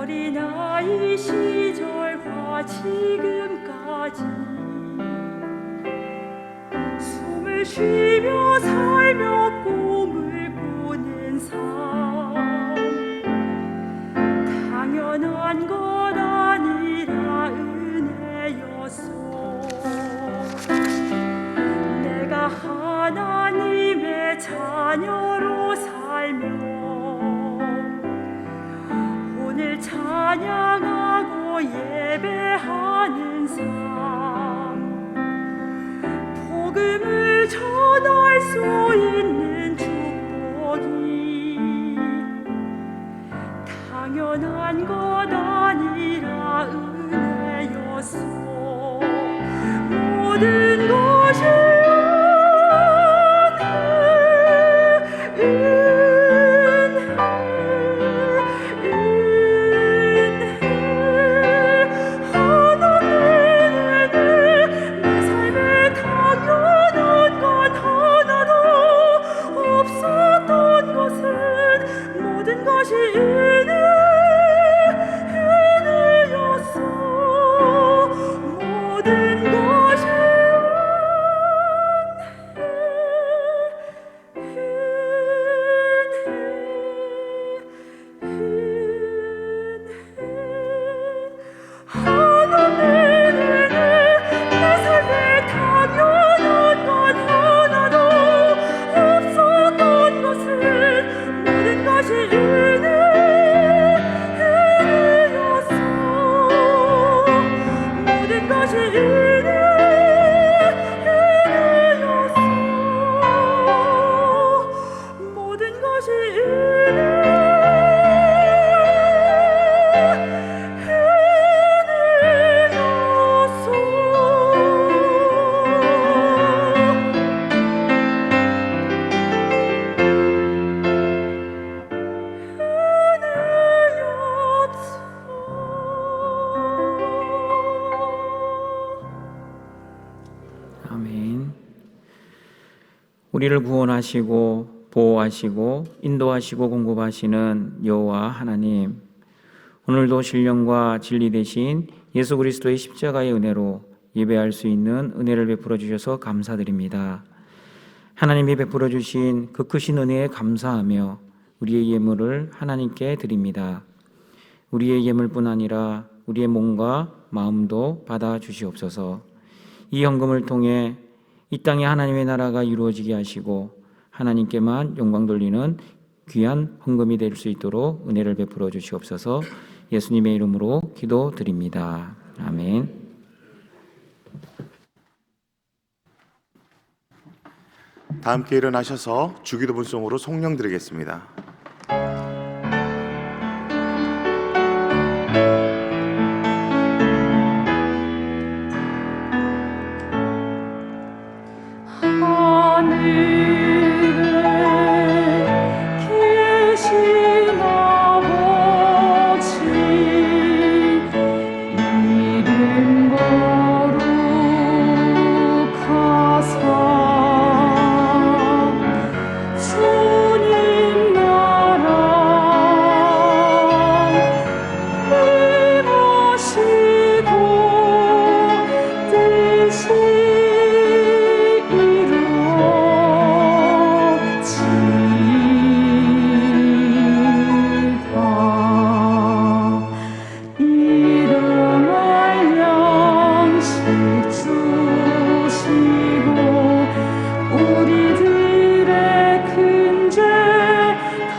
어린아이 시절과 지금까지 숨을 쉬며 살며 꿈을 꾸는 삶 당연한 것 아니라 은혜였소. 내가 하나님의 자녀로 살며 오늘 찬양하고 예배하는 삶 복음을 전할 수 있는 축복이 당연한 것 아니라 은혜였소. 모든 것이 아멘. 우리를 구원하시고 보호하시고 인도하시고 공급하시는 여호와 하나님, 오늘도 신령과 진리 되신 예수 그리스도의 십자가의 은혜로 예배할 수 있는 은혜를 베풀어 주셔서 감사드립니다. 하나님이 베풀어 주신 그 크신 은혜에 감사하며 우리의 예물을 하나님께 드립니다. 우리의 예물뿐 아니라 우리의 몸과 마음도 받아 주시옵소서. 이 헌금을 통해 이 땅에 하나님의 나라가 이루어지게 하시고 하나님께만 영광 돌리는 귀한 헌금이 될 수 있도록 은혜를 베풀어 주시옵소서. 예수님의 이름으로 기도드립니다. 아멘. 다 함께 일어나셔서 주기도 분송으로 성령 드리겠습니다. 하늘에 계신 아버지 이름 거룩하사 주님 나라 임하시고 뜻이 이루어지이다. 일용할 양식 주시고 우리들의 큰 죄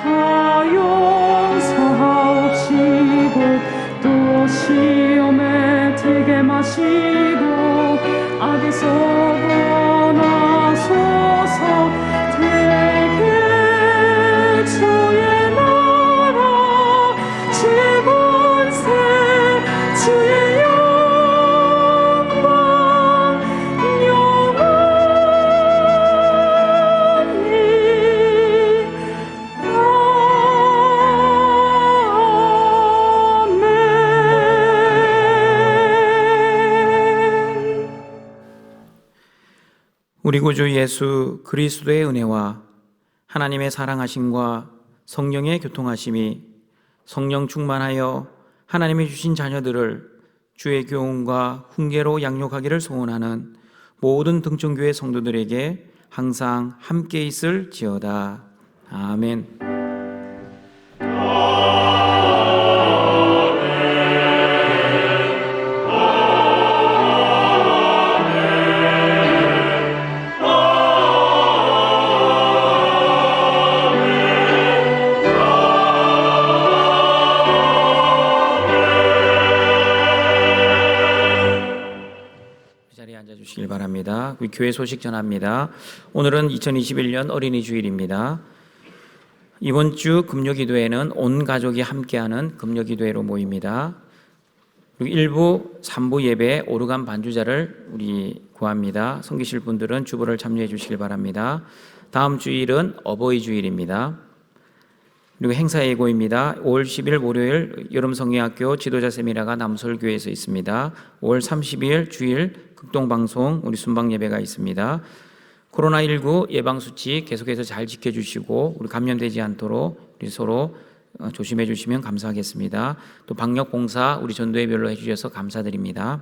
다 용서하옵시고 또 시험에 들게 마시고 악에서 구원하소서. 되게 주의 나라 주의 권세 주의 영광 영원히 아멘. 우리 구주 예수 그리스도의 은혜와 하나님의 사랑하심과 성령의 교통하심이 성령 충만하여 하나님이 주신 자녀들을 주의 교훈과 훈계로 양육하기를 소원하는 모든 등촌교회 성도들에게 항상 함께 있을지어다. 아멘. 자리에 앉아주시길 바랍니다. 우리 교회 소식 전합니다. 오늘은 2021년 어린이 주일입니다. 이번 주 금요기도회는 온 가족이 함께하는 금요기도회로 모입니다. 그리고 1부, 3부 예배에 오르간 반주자를 우리 구합니다. 섬기실 분들은 주보를 참여해 주시길 바랍니다. 다음 주일은 어버이 주일입니다. 그리고 행사 예고입니다. 5월 10일 월요일 여름성경학교 지도자 세미나가 남설교회에서 있습니다. 5월 30일 주일 극동방송 우리 순방 예배가 있습니다. 코로나19 예방수칙 계속해서 잘 지켜주시고 우리 감염되지 않도록 우리 서로 조심해 주시면 감사하겠습니다. 또 방역봉사 우리 전도회별로 해주셔서 감사드립니다.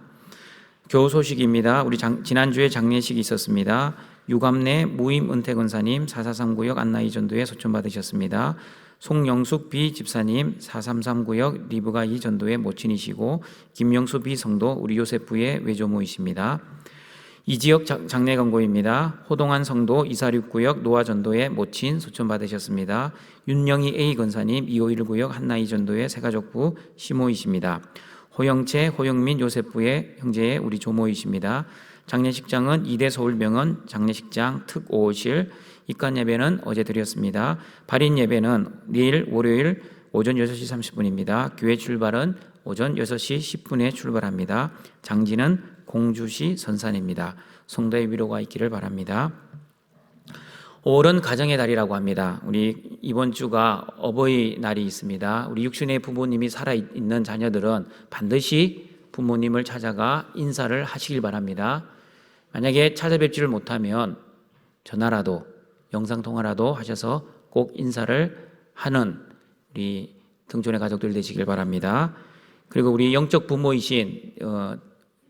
교우 소식입니다. 우리 지난주에 장례식이 있었습니다. 유감내 무임 은퇴근사님 443구역 안나이 전도회 소천받으셨습니다. 송영숙 B 집사님 433구역 리브가 이 전도회 모친이시고 김영수 B 성도 우리 요세프의 외조모이십니다. 이 지역 장례 권고입니다. 호동한 성도 246구역 노아 전도회 모친 소천받으셨습니다. 윤영희 A 권사님 2519구역 한나이 전도회 새가족부 시모이십니다. 호영채 호영민 요세프의 형제의 우리 조모이십니다. 장례식장은 이대 서울병원 장례식장 특 5호실, 입관 예배는 어제 드렸습니다. 발인 예배는 내일 월요일 오전 6시 30분입니다. 교회 출발은 오전 6시 10분에 출발합니다. 장지는 공주시 선산입니다. 성도의 위로가 있기를 바랍니다. 5월은 가정의 달이라고 합니다. 우리 이번 주가 어버이날이 있습니다. 우리 육신의 부모님이 살아있는 자녀들은 반드시 부모님을 찾아가 인사를 하시길 바랍니다. 만약에 찾아뵙지를 못하면 전화라도 영상통화라도 하셔서 꼭 인사를 하는 우리 등촌의 가족들 되시길 바랍니다. 그리고 우리 영적 부모이신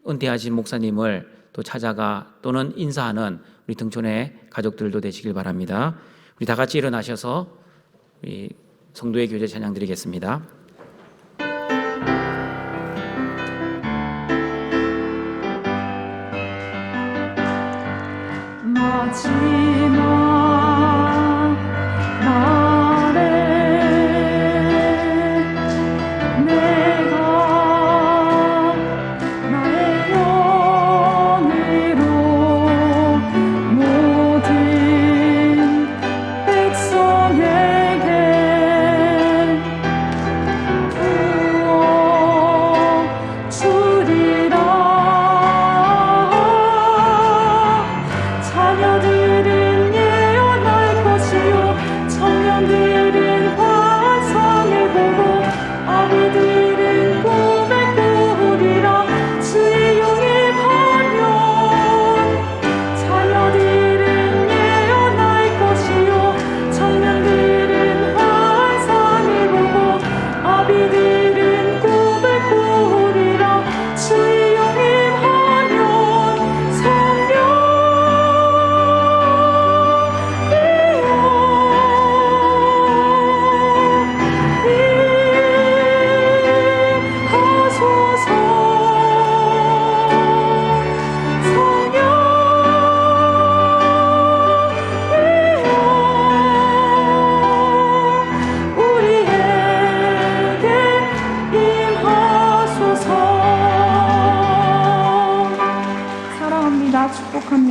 은퇴하신 목사님을 또 찾아가 또는 인사하는 우리 등촌의 가족들도 되시길 바랍니다. 우리 다 같이 일어나셔서 우리 성도의 교제 찬양 드리겠습니다. 마지막 날에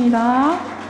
감사합니다.